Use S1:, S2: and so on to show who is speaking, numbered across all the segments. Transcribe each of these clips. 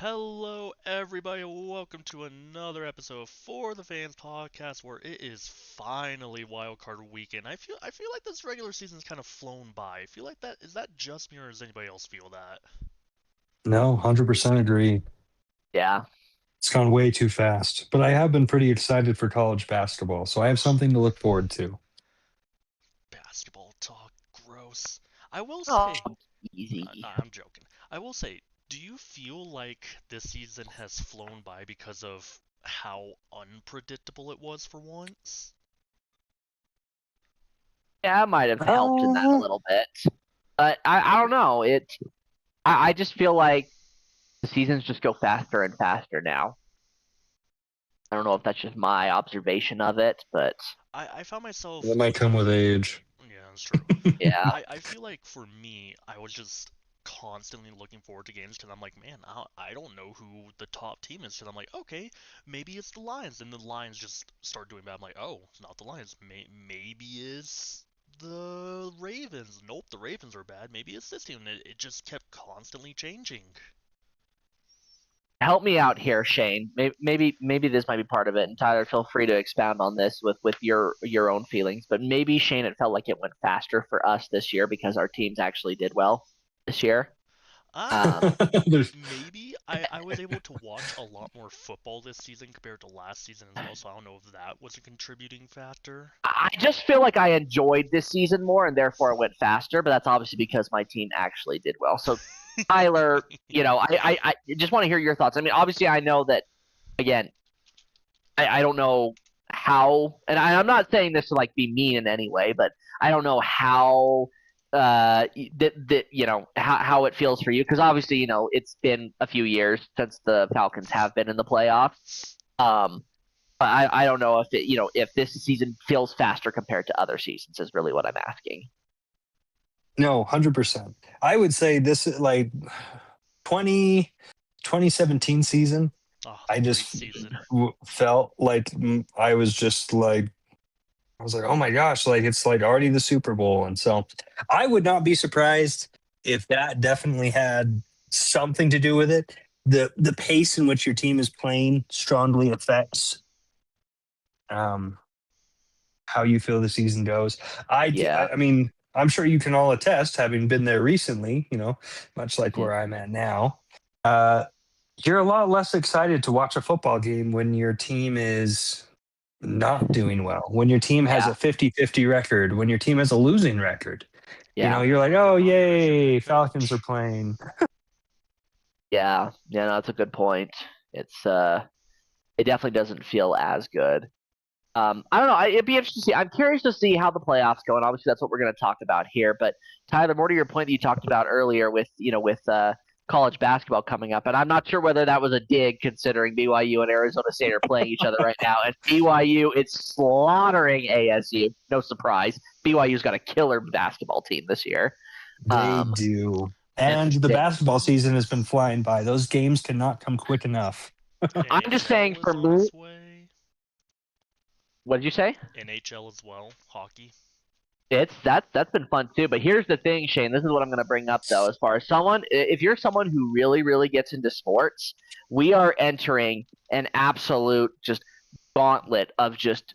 S1: Hello, everybody. Welcome to another episode of For the Fans podcast, where it is finally Wildcard Weekend. I feel like this regular season's kind of flown by. I feel like that is that just me, or does anybody else feel that?
S2: No, 100% agree.
S3: Yeah.
S2: It's gone way too fast. But I have been pretty excited for college basketball, so I have something to look forward to.
S1: Basketball talk, gross. I will
S3: Oh,
S1: say,
S3: easy.
S1: I'm joking. I will say, do you feel like this season has flown by because of how unpredictable it was for once?
S3: Yeah, I might have helped in that a
S2: Uh,
S3: little bit. But I don't know. I just feel like the seasons just go faster and faster now. I don't know if that's just my observation of it, but
S1: I found myself
S2: that might come with age.
S1: Yeah, that's true.
S3: yeah.
S1: I feel like for me, I was just constantly looking forward to games because I'm like, man, I don't know who the top team is. Because I'm like, okay, maybe it's the Lions. And the Lions just start doing bad. I'm like, oh, it's not the Lions. Maybe it's the Ravens. Nope, the Ravens are bad. Maybe it's this team. And it just kept constantly changing.
S3: Help me out here, Shane. Maybe this might be part of it, and Tyler, feel free to expound on this with your own feelings. But maybe Shane, it felt like it went faster for us this year because our teams actually did well this year.
S1: Uh,
S3: Um,
S2: There's-
S1: Maybe I was able to watch a lot more football this season compared to last season as well, so I don't know if that was a contributing factor.
S3: I just feel like I enjoyed this season more, and therefore it went faster. But that's obviously because my team actually did well. So, Tyler, I just want to hear your thoughts. I mean, obviously, I know that again. I don't know how, and I'm not saying this to like be mean in any way, but I don't know how that how it feels for you because obviously it's been a few years since the Falcons have been in the playoffs. Um, but I don't know if if this season feels faster compared to other seasons is really what I'm asking.
S2: no, 100%. I would say this is like 2017 season.
S1: Oh,
S2: I
S1: the
S2: just
S1: preseason.
S2: felt like I was just like, I was like, oh my gosh, like it's like already the Super Bowl. And so I would not be surprised if that definitely had something to do with it. The pace in which your team is playing strongly affects um, how you feel the season goes.
S3: Yeah,
S2: I mean, I'm sure you can all attest, having been there recently, much like
S3: mhm.
S2: where I'm at now. Uh, you're a lot less excited to watch a football game when your team is not doing well, when your team has
S3: Yeah,
S2: a 50-50 record, when your team has a losing record.
S3: yeah,
S2: You're like,
S1: Or
S2: oh,
S1: hires your
S2: yay,
S1: head
S2: Falcons are
S1: coach.
S2: playing.
S3: yeah. No, that's a good point. It's it definitely doesn't feel as good. I don't know. It'd be interesting to see. I'm curious to see how the playoffs go, and obviously that's what we're going to talk about here. But Tyler, more to your point that you talked about earlier with college basketball coming up, and I'm not sure whether that was a dig considering BYU and Arizona State are playing each other right now, and BYU is slaughtering ASU. No surprise, BYU's got a killer basketball team this year.
S2: They
S3: Um,
S2: do.
S3: and
S2: And the
S3: they,
S2: basketball season has been flying by. Those games cannot come quick enough.
S3: I'm just saying
S1: NHL
S3: for
S1: is on
S3: me,
S1: its way.
S3: what did you say?
S1: NHL as well. Hockey.
S3: That's been fun too. But here's the thing, Shane. This is what I'm going to bring up though. As far as someone, if you're someone who really gets into sports, we are entering an absolute just gauntlet of just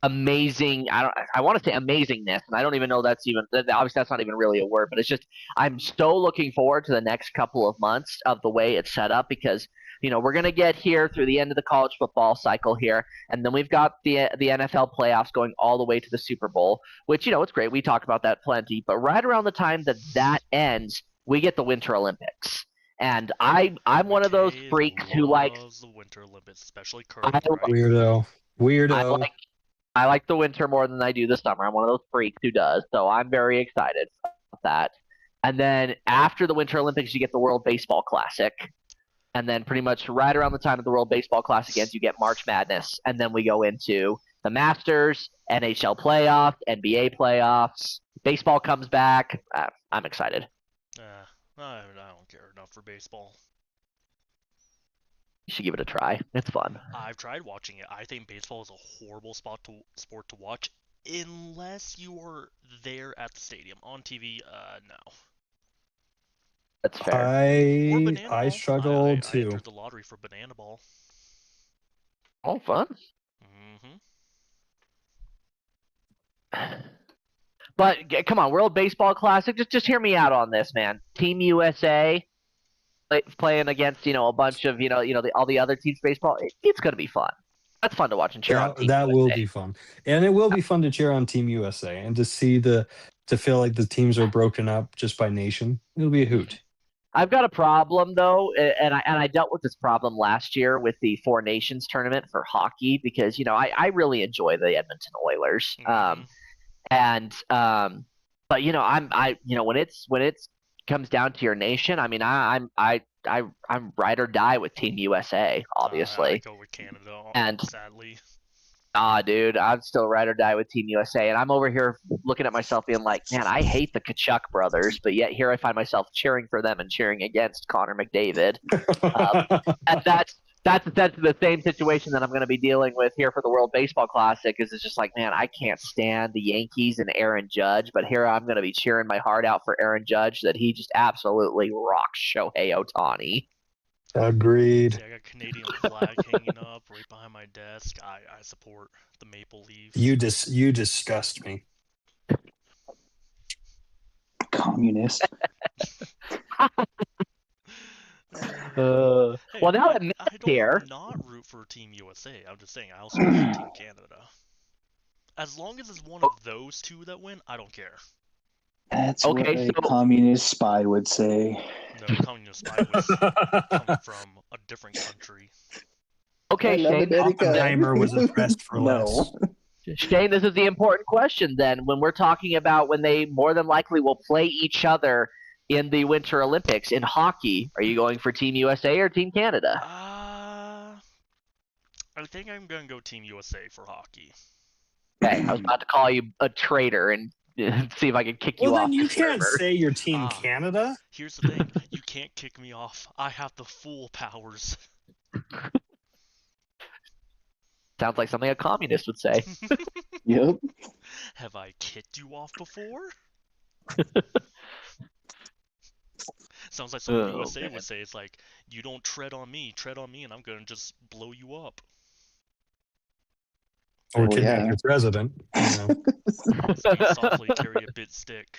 S3: amazing. I want to say amazingness, and I don't even know that's even obviously that's not even really a word, but it's just I'm so looking forward to the next couple of months of the way it's set up because we're gonna get here through the end of the college football cycle here, and then we've got the NFL playoffs going all the way to the Super Bowl, which it's great. We talk about that plenty, but right around the time that ends, we get the Winter Olympics. And I'm one of those
S1: McKay
S3: freaks who likes
S1: loves the Winter Olympics, especially
S3: I
S1: curling, right?
S2: Weirdo.
S3: I
S2: Weirdo.
S3: like I like the winter more than I do the summer. I'm one of those freaks who does. So I'm very excited about that. And then after the Winter Olympics, you get the World Baseball Classic. And then pretty much right around the time of the World Baseball Classic ends, you get March Madness. And then we go into the Masters, NHL playoffs, NBA playoffs. Baseball comes back. I'm excited.
S1: I don't care enough for baseball.
S3: You should give it a try. It's fun.
S1: I've tried watching it. I think baseball is a horrible sport to watch unless you are there at the stadium. On TV, no.
S3: That's fair.
S1: Or banana
S2: I
S1: ball.
S2: struggle
S1: I
S2: too.
S1: entered the lottery for banana ball.
S3: Oh, fun. But come on, World Baseball Classic. Just hear me out on this, man. Team USA playing against a bunch of all the other teams baseball. It's gonna be fun. That's fun to watch and cheer on. Team
S2: That
S3: USA.
S2: will be fun, and it will be fun to cheer on Team USA and to see to feel like the teams are broken up just by nation. It'll be a hoot.
S3: I've got a problem though, and I dealt with this problem last year with the Four Nations tournament for hockey because I really enjoy the Edmonton Oilers. But when it's comes down to your nation, I mean I'm ride or die with Team USA, obviously.
S1: I go with Canada,
S3: and
S1: sadly.
S3: Dude, I'm still ride or die with Team USA, and I'm over here looking at myself being like, man, I hate the Kachuk brothers, but yet here I find myself cheering for them and cheering against Connor McDavid. And that's the same situation that I'm going to be dealing with here for the World Baseball Classic. Is it's just like, man, I can't stand the Yankees and Aaron Judge, but here I'm going to be cheering my heart out for Aaron Judge that he just absolutely rocks Shohei Ohtani.
S2: Agreed.
S1: See, I got Canadian flag hanging up right behind my desk. I support the Maple Leafs.
S2: You disgust me.
S4: Communist.
S3: Well, now that Matt's
S1: I don't
S3: here,
S1: not root for Team USA. I'm just saying I also root for Team Canada. As long as it's one of those two that win, I don't care.
S4: That's what a communist spy would say.
S1: No, communist spy was coming from a different country.
S3: Okay, Shane.
S2: Oppenheimer was impressed for less.
S3: Shane, this is the important question then. When we're talking about when they more than likely will play each other in the Winter Olympics in hockey, are you going for Team USA or Team Canada?
S1: I think I'm going to go Team USA for hockey.
S3: Okay, I was about to call you a traitor and see if I could kick you off.
S2: Well, then you can't say you're Team Canada.
S1: Here's the thing. You can't kick me off. I have the full powers.
S3: Sounds like something a communist would say.
S4: Yep.
S1: Have I kicked you off before? Sounds like something USA would say. It's like, you don't tread on me, and I'm going to just blow you up.
S2: Or kidnap your president.
S1: Speak softly, carry a bit stick.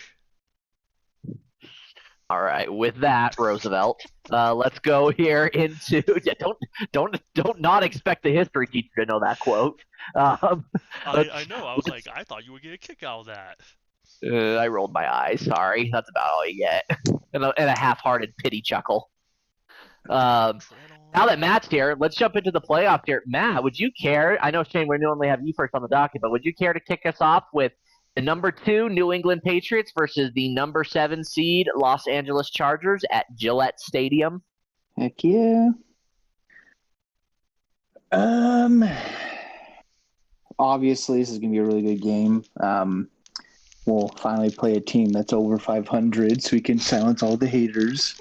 S3: All right, with that, Roosevelt, let's go here into. Don't not expect the history teacher to know that quote.
S1: I know. I was like, I thought you would get a kick out of that.
S3: I rolled my eyes. Sorry, that's about all you get, and a half-hearted pity chuckle. Now that Matt's here, let's jump into the playoffs here. Matt, would you care? I know, Shane, we normally have you first on the docket, but would you care to kick us off with the number 2 New England Patriots versus the number 7 seed Los Angeles Chargers at Gillette Stadium?
S4: Heck yeah. Obviously, this is going to be a really good game. We'll finally play a team that's over 500 so we can silence all the haters.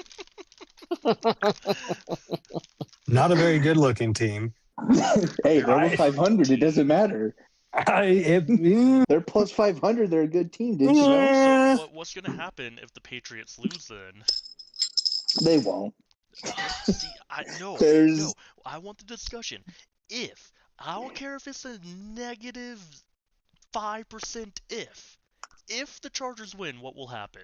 S2: Not a very good-looking team.
S4: Hey, they're over 500. It doesn't matter. They're plus 500. They're a good team. Did you know?
S1: So what's going to happen if the Patriots lose then?
S4: They won't.
S1: See, no. I want the discussion. I don't care if it's a negative 5% if the Chargers win, what will happen?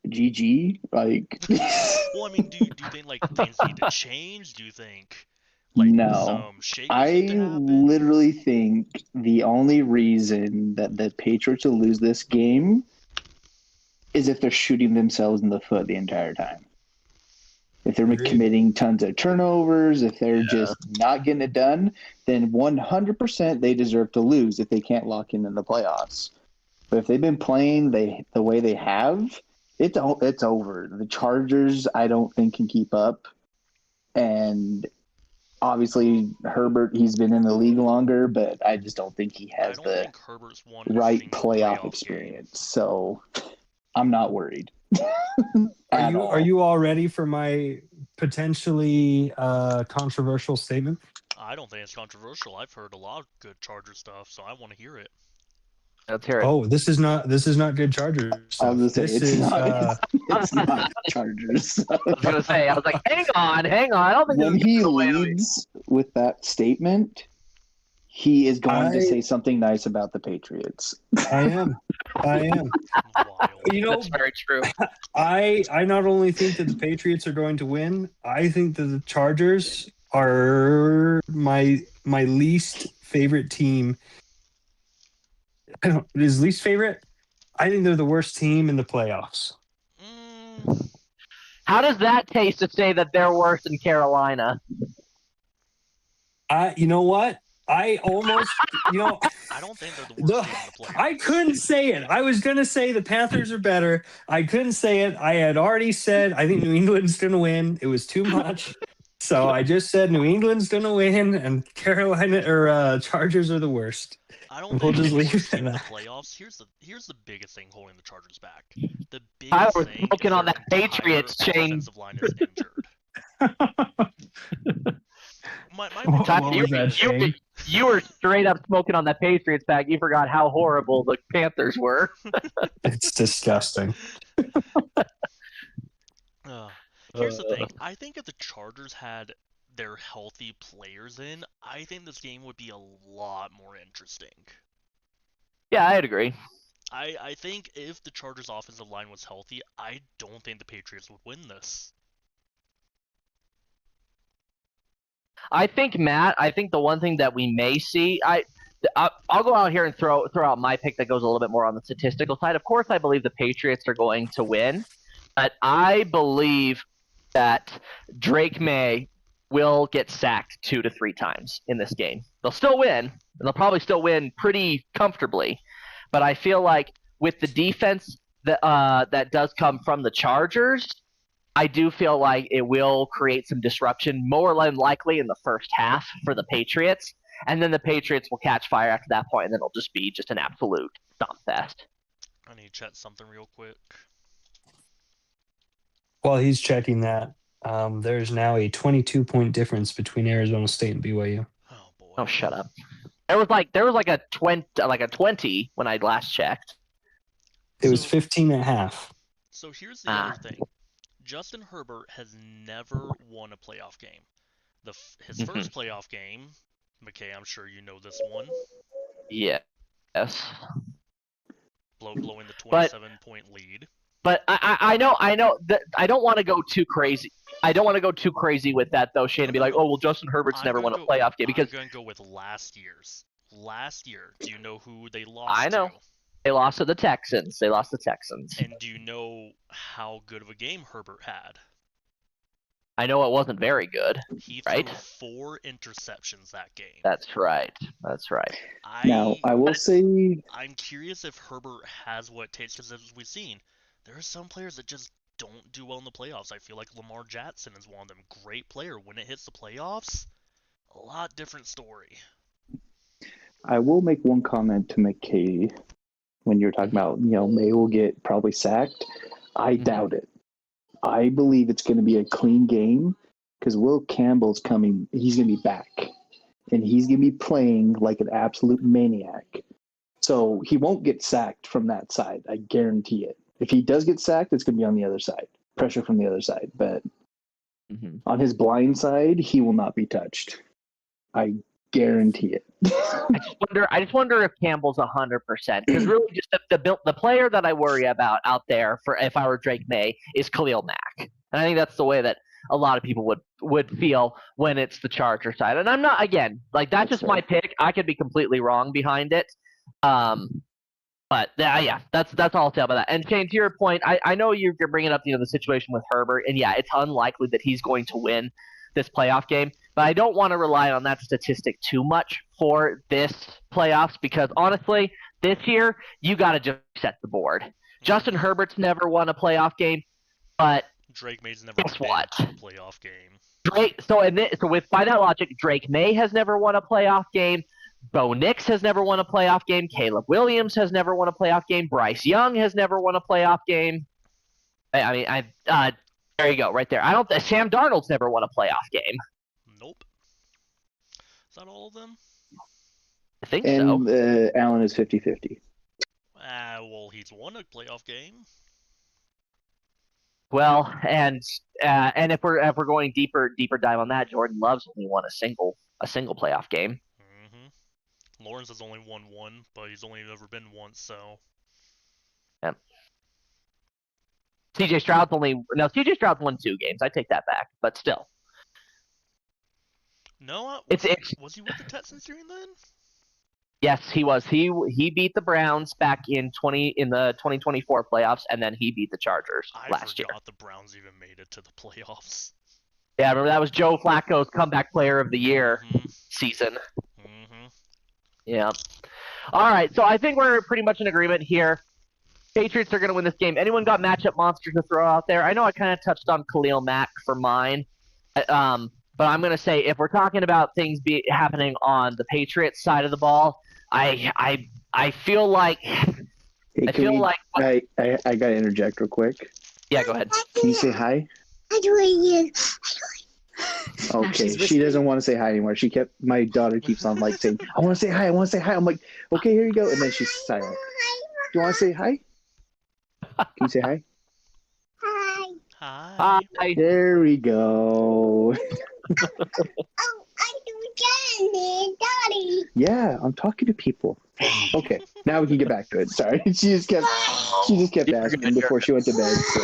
S4: GG, like.
S1: Well, I mean, do you think like things need to change? Do you think like some shakes need to happen?
S4: Literally think the only reason that the Patriots will lose this game is if they're shooting themselves in the foot the entire time. If they're committing tons of turnovers, if they're just not getting it done, then 100% they deserve to lose if they can't lock in the playoffs. But if they've been playing the way they have, it's over. The Chargers, I don't think, can keep up. And obviously, Herbert, he's been in the league longer, but I just don't think he has the right playoff experience. So I'm not worried.
S2: Are you all ready for my potentially controversial statement?
S1: I don't think it's controversial. I've heard a lot of good Charger stuff, so I want to hear it.
S3: Let's hear it.
S2: Oh, this is not good Chargers
S4: I
S2: stuff.
S4: was gonna say
S2: This is
S4: it's not Chargers.
S3: I was gonna say, I was like, hang on. I don't think
S4: When
S3: this is
S4: he
S3: the way to-
S4: leads with that statement, he is going to
S2: I-
S4: say something nice about the Patriots.
S2: I am.
S1: Wild.
S2: You know,
S3: That's very true.
S2: I not only think that the Patriots are going to win, I think that the Chargers are my least favorite team. His least favorite? I think they're the worst team in the playoffs.
S3: How does that taste to say that they're worse than Carolina?
S2: You know what? I almost,
S1: I don't think they're the worst team in the playoffs.
S2: I couldn't say it. I was going to say the Panthers are better. I couldn't say it. I had already said I think New England's going to win. It was too much. So I just said New England's going to win and Carolina or Chargers are the worst.
S1: I don't
S2: We'll
S1: think
S2: just
S1: they're the
S2: leave
S1: worst
S2: it
S1: team in
S2: at
S1: the playoffs. Here's the biggest thing holding the Chargers back. The
S3: I
S1: biggest
S3: was
S1: thing
S3: smoking
S1: is
S3: on
S1: their
S3: that Patriots
S1: entire
S3: chain.
S1: offensive line is injured. My
S2: What
S3: Todd,
S2: was that, Shane?
S3: you were straight up smoking on that Patriots bag. You forgot how horrible the Panthers were.
S2: It's disgusting.
S1: Here's the thing. I think if the Chargers had their healthy players in, I think this game would be a lot more interesting.
S3: Yeah, I'd agree.
S1: I think if the Chargers' offensive line was healthy, I don't think the Patriots would win this.
S3: I think the one thing that we may see, I'll go out here and throw out my pick that goes a little bit more on the statistical side. Of course, I believe the Patriots are going to win, but I believe that Drake May will get sacked 2 to 3 times in this game. They'll still win, and they'll probably still win pretty comfortably, but I feel like with the defense that does come from the Chargers, I do feel like it will create some disruption, more than likely in the first half for the Patriots, and then the Patriots will catch fire after that point, and then it'll just be an absolute stomp fest.
S1: I need to chat something real quick.
S2: While he's checking that, there's now a 22-point difference between Arizona State and BYU.
S1: Oh boy.
S3: Oh, shut up. There was like a 20 when I last checked.
S2: It was
S1: So-
S2: 15 and a half.
S1: So here's the other thing. Justin Herbert has never won a playoff game. His first playoff game, McKay, I'm sure you know this one,
S3: Yeah. Yes.
S1: blowing the 27-point lead.
S3: But I know that I don't want to go too crazy. I don't want to go too crazy with that though, Shane, and be like, oh well, Justin Herbert's
S1: I'm
S3: never won
S1: gonna
S3: a
S1: go-
S3: playoff game because
S1: I'm going to go with last year's. Last year, do you know who they lost
S3: I know.
S1: to?
S3: they lost to the Texans.
S1: And do you know how good of a game Herbert had?
S3: I know it wasn't very good.
S1: He
S3: Right.
S1: threw 4 interceptions that game.
S3: That's right.
S4: Now, I will say,
S1: I'm curious if Herbert has what it takes, because as we've seen, there are some players that just don't do well in the playoffs. I feel like Lamar Jackson is one of them. Great player. When it hits the playoffs, a lot different story.
S4: I will make one comment to McKay when you're talking about, May will get probably sacked. I doubt it. I believe it's going to be a clean game because Will Campbell's coming. He's going to be back. And he's going to be playing like an absolute maniac. So he won't get sacked from that side. I guarantee it. If he does get sacked, it's going to be on the other side. Pressure from the other side. But on his blind side, he will not be touched. I guarantee it.
S3: I just wonder if Campbell's 100%. Because really, just the player that I worry about out there for if I were Drake May is Khalil Mack, and I think that's the way that a lot of people would feel when it's the Charger side. And I'm not, again, like that's just my pick. I could be completely wrong behind it. But yeah, that's all I'll say about that. And Shane, to your point, I know you're bringing up the situation with Herbert, and yeah, it's unlikely that he's going to win this playoff game. But I don't want to rely on that statistic too much for this playoffs because honestly, this year you got to just set the board. Justin Herbert's never won a playoff game, but
S1: Drake May's never
S3: guess
S1: been
S3: what?
S1: to a playoff game.
S3: By that logic, Drake May has never won a playoff game. Bo Nix has never won a playoff game. Caleb Williams has never won a playoff game. Bryce Young has never won a playoff game. There you go, right there. Sam Darnold's never won a playoff game.
S1: Nope. Is that all of them?
S3: I think so.
S4: And Allen is 50-50.
S1: He's won a playoff game.
S3: Well, and if we're going deeper dive on that, Jordan Love's only won a single playoff game.
S1: Lawrence has only won one, but he's only ever been once, so.
S3: Yeah. CJ Stroud's won 2 games. I take that back, but still.
S1: No, was he with the Texans during then?
S3: Yes, he was. He beat the Browns back in the 2024 playoffs, and then he beat the Chargers last year.
S1: I forgot the Browns even made it to the playoffs.
S3: Yeah, remember that was Joe Flacco's comeback player of the year season. Yeah. All right, so I think we're pretty much in agreement here. Patriots are going to win this game. Anyone got matchup monsters to throw out there? I know I kind of touched on Khalil Mack for mine, but I'm going to say if we're talking about things happening on the Patriots side of the ball, I feel like
S4: Hey, I got to interject real quick.
S3: Yeah, go ahead.
S4: Can you say hi? Okay, she doesn't want to say hi anymore. My daughter keeps on like saying, I want to say hi, I want to say hi. I'm like, okay, here you go. And then she's silent. Do you want to say hi? Can you say hi?
S1: Hi.
S3: Hi.
S4: There we go. Yeah, I'm talking to people. Okay, now we can get back to it. Sorry, she just kept asking before she went to bed. So.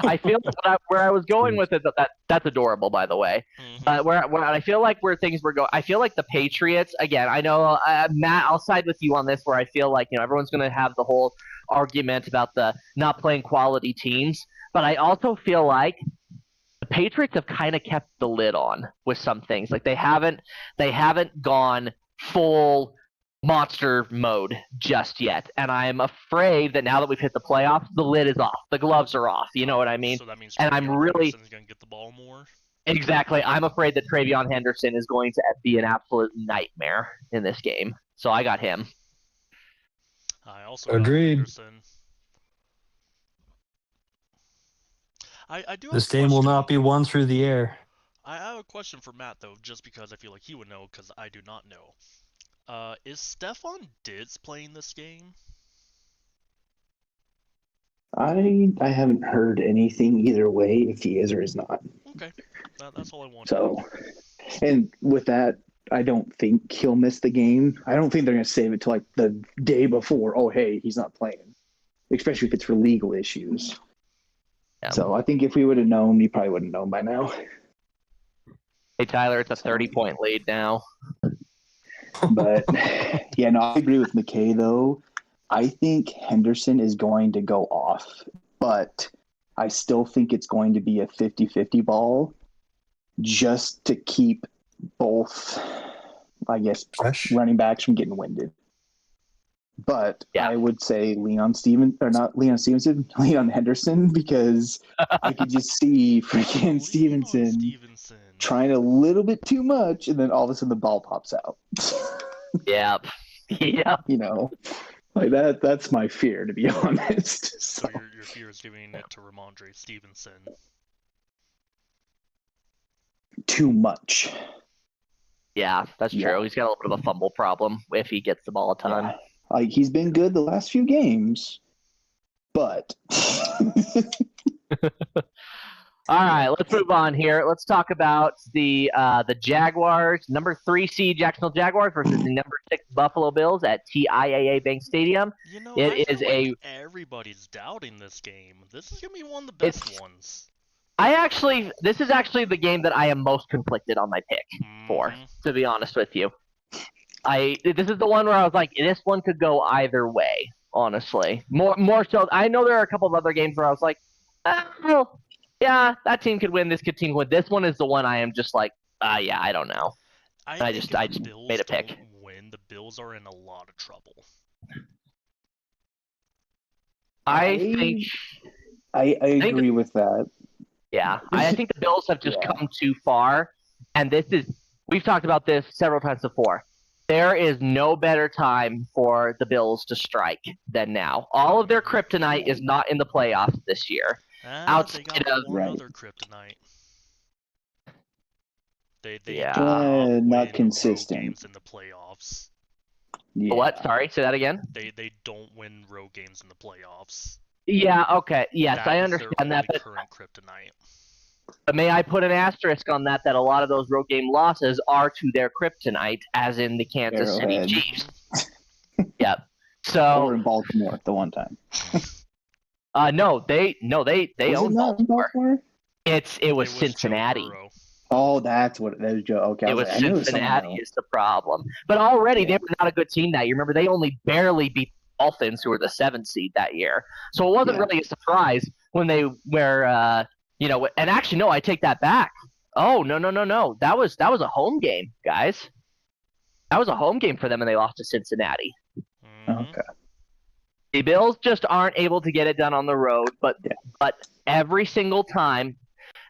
S3: I feel where I was going with it. That's adorable, by the way. Where I feel like where things were going, I feel like the Patriots. Again, I know Matt. I'll side with you on this. Where I feel like everyone's going to have the whole argument about the not playing quality teams, but I also feel like the Patriots have kind of kept the lid on with some things. Like they haven't gone full monster mode just yet, and I'm afraid that now that we've hit the playoffs, the lid is off, the gloves are off. You know what I mean?
S1: So that means
S3: and I'm really
S1: gonna get the ball more.
S3: Exactly. I'm afraid that TreVeyon Henderson is going to be an absolute nightmare in this game. So I got him.
S1: I also
S2: Agreed.
S1: got Henderson. I do.
S2: This game will not be won through the air.
S1: I have a question for Matt though, just because I feel like he would know, because I do not know. Is Stefon Diggs playing this game?
S4: I haven't heard anything either way if he is or is not.
S1: Okay, that's all I want.
S4: So, and with that, I don't think he'll miss the game. I don't think they're going to save it till like the day before. Oh, hey, he's not playing, especially if it's for legal issues. Yeah. So I think if we would have known, we probably would have known by now.
S3: Hey Tyler, it's a 30-point lead now.
S4: But yeah, no, I agree with McKay though. I think Henderson is going to go off, but I still think it's going to be a 50-50 ball just to keep both, I guess, running backs from getting winded. But yeah. I would say Leon Henderson, because I could just see freaking Stevenson trying a little bit too much, and then all of a sudden the ball pops out.
S3: Yep.
S4: Like that's my fear, to be honest.
S1: So your fear is giving it to Ramondre Stevenson.
S4: Too much.
S3: Yeah, that's true. He's got a little bit of a fumble problem if he gets the ball a ton.
S4: Yeah. Like he's been good the last few games, but
S3: all right, let's move on here. Let's talk about the Jaguars, number 3 seed Jacksonville Jaguars versus the number 6 Buffalo Bills at TIAA Bank Stadium.
S1: Everybody's doubting this game. This is gonna be one of the best ones.
S3: This is actually the game that I am most conflicted on my pick for, to be honest with you. This is the one where I was like, this one could go either way, honestly. More so, I know there are a couple of other games where I was like, well, yeah, that team could win, this team could win. This one is the one I am just like, yeah, I don't know. I just made a pick.
S1: When the Bills are in a lot of trouble.
S3: I
S4: agree with that.
S3: Yeah, I think the Bills have just come too far, and we've talked about this several times before. There is no better time for the Bills to strike than now. All of their kryptonite is not in the playoffs this year.
S1: They got one other kryptonite. They
S4: not consistent
S1: games in the playoffs.
S4: Yeah.
S3: What? Sorry, say that again.
S1: They don't win road games in the playoffs.
S3: Yeah. Okay. Yes,
S1: That
S3: I
S1: is their
S3: understand that,
S1: only
S3: but
S1: current kryptonite.
S3: may I put an asterisk on that? That a lot of those road game losses are to their kryptonite, as in the Kansas City
S4: Arrowhead.
S3: Chiefs.
S1: Mhm.
S3: Yep.
S4: Or
S3: So,
S4: in Baltimore the one time.
S3: no, they
S4: Was it
S3: own
S4: not in
S3: Baltimore.
S4: Baltimore?
S3: It
S1: It
S3: was
S1: was Joe
S3: Cincinnati.
S1: Burrow.
S4: Oh, that's what that was. Joe. Okay, I
S3: It
S4: was
S3: was
S4: like, I knew it was someone
S3: Cincinnati
S4: else.
S3: is the problem. But already
S4: Yeah.
S3: they were not a good team that year. Remember, they only barely beat the Dolphins, who were the 7th seed that year. So it wasn't
S4: Yeah.
S3: really a surprise when they were, and actually, no, I take that back. Oh, no. That was a home game, guys. That was a home game for them, and they lost to Cincinnati.
S1: Mhm.
S4: Okay.
S3: The Bills just aren't able to get it done on the road, but every single time,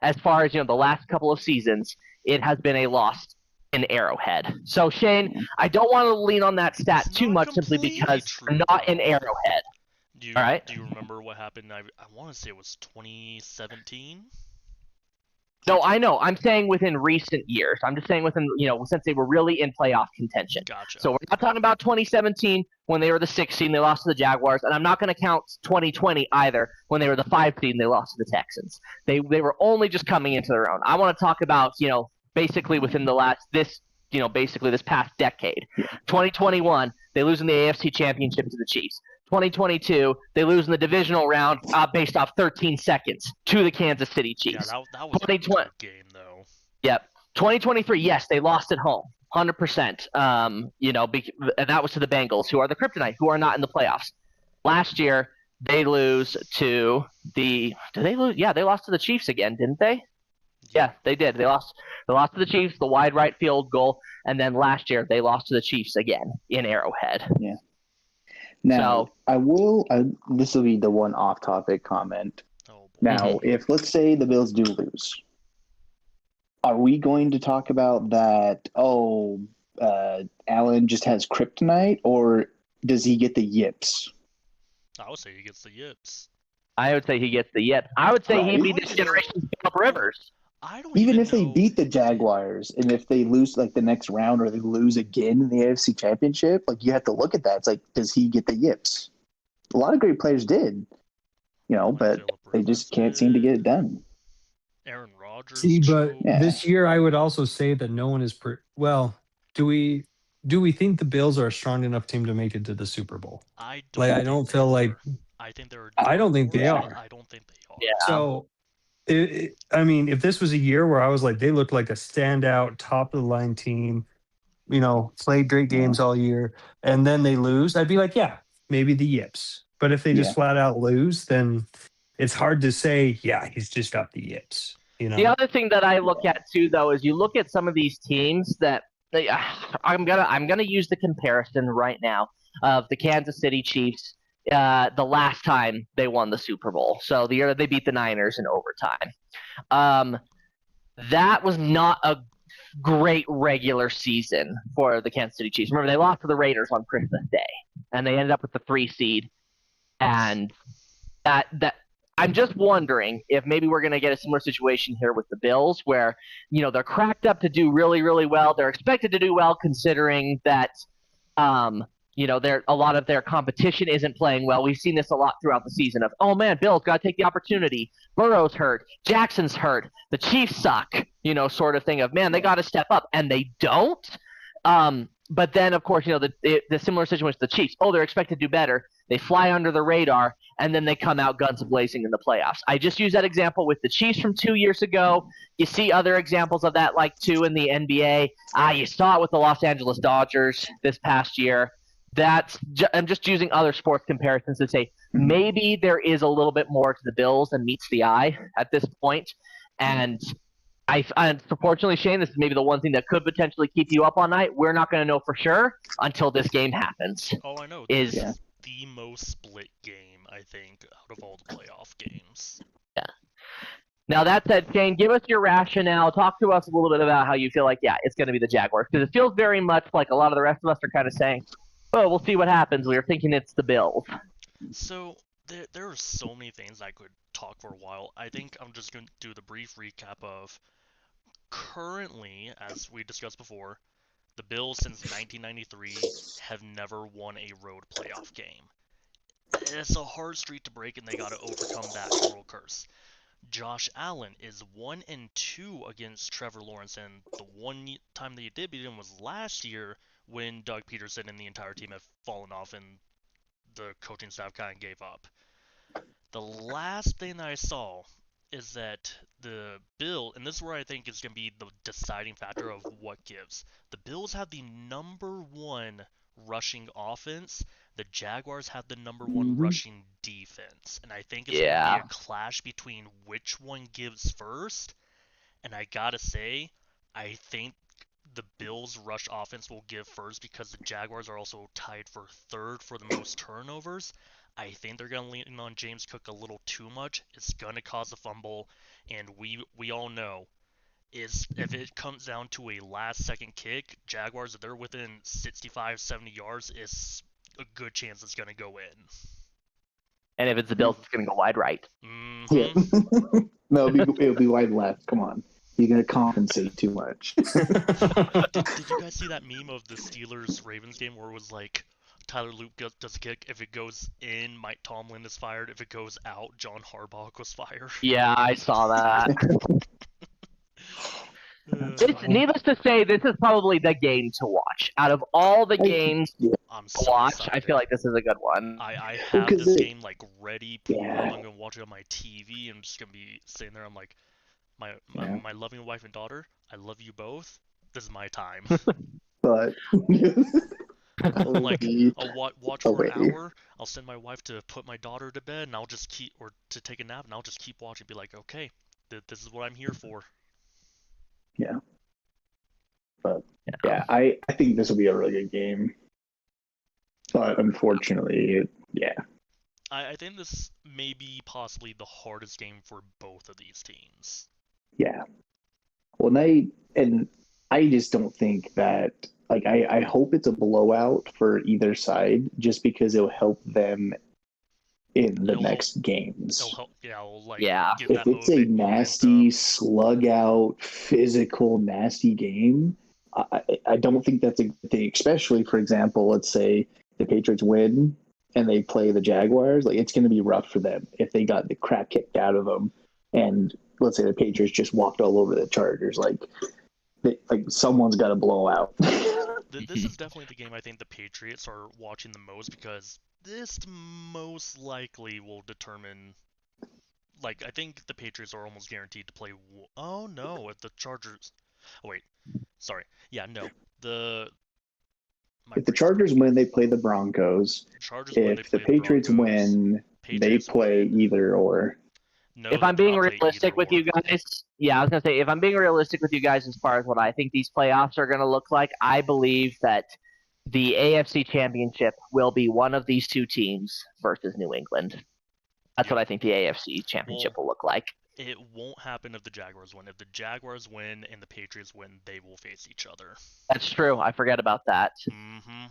S3: as far as the last couple of seasons, it has been a loss in Arrowhead. So Shane, I don't want to lean on that stat
S1: It's
S3: too
S1: not
S3: much simply
S1: completely
S3: because
S1: true,
S3: we're not in
S1: though.
S3: Arrowhead. All right.
S1: Do you remember what happened? I want to say it was 2017.
S3: No, I know. I'm saying within recent years. I'm just saying within, since they were really in playoff contention.
S1: Gotcha.
S3: So we're not talking about 2017 when they were the 6th seed and they lost to the Jaguars, and I'm not going to count 2020 either when they were the 5th seed and they lost to the Texans. They were only just coming into their own. I want to talk about, basically within basically this past decade. 2021, they lose in the AFC Championship to the Chiefs. 2022, they lose in the divisional round based off 13 seconds to the Kansas City Chiefs.
S1: Yeah, that was a
S3: 2020
S1: good game, though.
S3: Yep. 2023, yes, they lost at home, 100%. And that was to the Bengals, who are the kryptonite, who are not in the playoffs. Last year, they lose to the. Did they lose? Yeah, they lost to the Chiefs again, didn't they? Yeah, they did. They lost to the Chiefs, the wide right field goal, and then last year they lost to the Chiefs again in Arrowhead.
S4: Yeah. Now,
S3: So,
S4: this will be the one off-topic comment.
S1: Oh, boy.
S4: Now, if let's say the Bills do lose, are we going to talk about that? Oh, Allen just has kryptonite, or does he get the yips?
S1: I would say he gets the yips.
S3: I would say he gets the yips. I would say he'd be
S4: Right.
S3: this generation's Philip Rivers.
S1: I don't
S4: Even
S1: even
S4: if they
S1: know-
S4: beat the Jaguars, and if they lose like the next round, or they lose again in the AFC Championship, like you have to look at that. It's like, does he get the yips? A lot of great players did, but
S1: Phillip
S4: they just
S1: Rivers
S4: can't seem to
S1: did.
S4: get it done.
S1: Aaron Rodgers.
S2: See, but
S1: choked.
S4: Yeah.
S2: this year I would also say that no one is well. Do we think the Bills are a strong enough team to make it to the Super Bowl?
S1: I
S2: I
S1: think
S2: don't
S1: they
S2: feel like.
S1: are. I think they're.
S2: I don't think they
S1: dark
S2: are.
S1: horse. I don't think they are.
S3: Yeah.
S2: So, I mean, if this was a year where I was like, they looked like a standout, top of the line team, played great games all year, and then they lose, I'd be like, yeah, maybe the yips. But if they just flat out lose, then it's hard to say, yeah, he's just got the yips.
S3: The other thing that I look at too, though, is you look at some of these teams that I'm gonna use the comparison right now of the Kansas City Chiefs. The last time they won the Super Bowl, so the year that they beat the Niners in overtime, that was not a great regular season for the Kansas City Chiefs. Remember, they lost to the Raiders on Christmas Day, and they ended up with the 3 seed. And that I'm just wondering if maybe we're going to get a similar situation here with the Bills, where they're cracked up to do really, really well. They're expected to do well, considering that a lot of their competition isn't playing well. We've seen this a lot throughout the season of, oh man, Bills got to take the opportunity. Burrow's hurt. Jackson's hurt. The Chiefs suck, sort of thing of, man, they got to step up, and they don't. But then, of course, the similar situation with the Chiefs. Oh, they're expected to do better. They fly under the radar, and then they come out guns blazing in the playoffs. I just used that example with the Chiefs from 2 years ago. You see other examples of that, like too in the NBA. You saw it with the Los Angeles Dodgers this past year. I'm just using other sports comparisons to say maybe there is a little bit more to the Bills than meets the eye at this point. And unfortunately, Shane, this is maybe the one thing that could potentially keep you up all night. We're not going to know for sure until this game happens.
S1: All I know
S3: is
S1: is the most split game, I think, out of all the playoff games.
S3: Yeah. Now, that said, Shane, give us your rationale. Talk to us a little bit about how you feel like, it's going to be the Jaguars. Because it feels very much like a lot of the rest of us are kind of saying, oh, we'll see what happens. We were thinking it's the Bills.
S1: So, there are so many things I could talk for a while. I think I'm just going to do the brief recap of currently, as we discussed before, The Bills since 1993 have never won a road playoff game. It's a hard streak to break, and they got to overcome that oral curse. Josh Allen is 1-2 against Trevor Lawrence, and the one time that you did beat him was last year when Doug Peterson and the entire team have fallen off and the coaching staff kind of gave up. The last thing that I saw is that the Bills, and this is where I think is going to be the deciding factor of what gives. The Bills have the number one rushing offense. The Jaguars have the number one rushing defense. And I think it's going to be a clash between which one gives first. And I got to say, I think the Bills' rush offense will give first because the Jaguars are also tied for third for the most turnovers. I think they're going to lean on James Cook a little too much. It's going to cause a fumble, and we all know if it comes down to a last-second kick, Jaguars, if they're within 65, 70 yards, it's a good chance it's going to go in.
S3: And if it's the Bills, it's going to go wide right.
S1: Mm-hmm.
S4: Yeah. No, it'll be wide left. Come on. You're going to compensate too much.
S1: Did you guys see that meme of the Steelers-Ravens game where it was like, Tyler Luke does a kick. If it goes in, Mike Tomlin is fired. If it goes out, John Harbaugh was fired.
S3: Yeah, I saw that. Needless to say, this is probably the game to watch. Out of all the games
S1: I'm
S3: to watch, I feel like this is a good one.
S1: I have this game like ready. I'm gonna watch it on my TV. I'm just gonna be sitting there. I'm like, my loving wife and daughter. I love you both. This is my time.
S4: But
S1: like, I'll watch for an hour. I'll send my wife to put my daughter to bed, and I'll just to take a nap, and I'll just keep watching. Be like, okay, this is what I'm here for.
S4: Yeah. But yeah, I think this will be a really good game. But unfortunately,
S1: I think this may be possibly the hardest game for both of these teams.
S4: Yeah. Well, I just don't think that. Like, I hope it's a blowout for either side, just because it'll help them in the next games.
S1: It'll help, give
S4: if
S1: that
S4: it's a nasty, slug out, physical, nasty game, I don't think that's a good thing. Especially, for example, let's say the Patriots win and they play the Jaguars. Like, it's going to be rough for them if they got the crap kicked out of them. And let's say the Patriots just walked all over the Chargers. Like someone's got to blow out.
S1: This is definitely the game I think the Patriots are watching the most, because this most likely will determine. Like, I think the Patriots are almost guaranteed to play. Oh no, if the Chargers. Oh wait, sorry. Yeah, no.
S4: If the Chargers win, they play the Broncos. If the Patriots win, they play either or.
S1: No,
S3: if I'm being realistic with you guys, I was going to say, if I'm being realistic with you guys as far as what I think these playoffs are going to look like, I believe that the AFC Championship will be one of these two teams versus New England. That's what I think the AFC Championship will look like.
S1: It won't happen if the Jaguars win. If the Jaguars win and the Patriots win, they will face each other.
S3: That's true. I forget about that.
S1: Mm-hmm.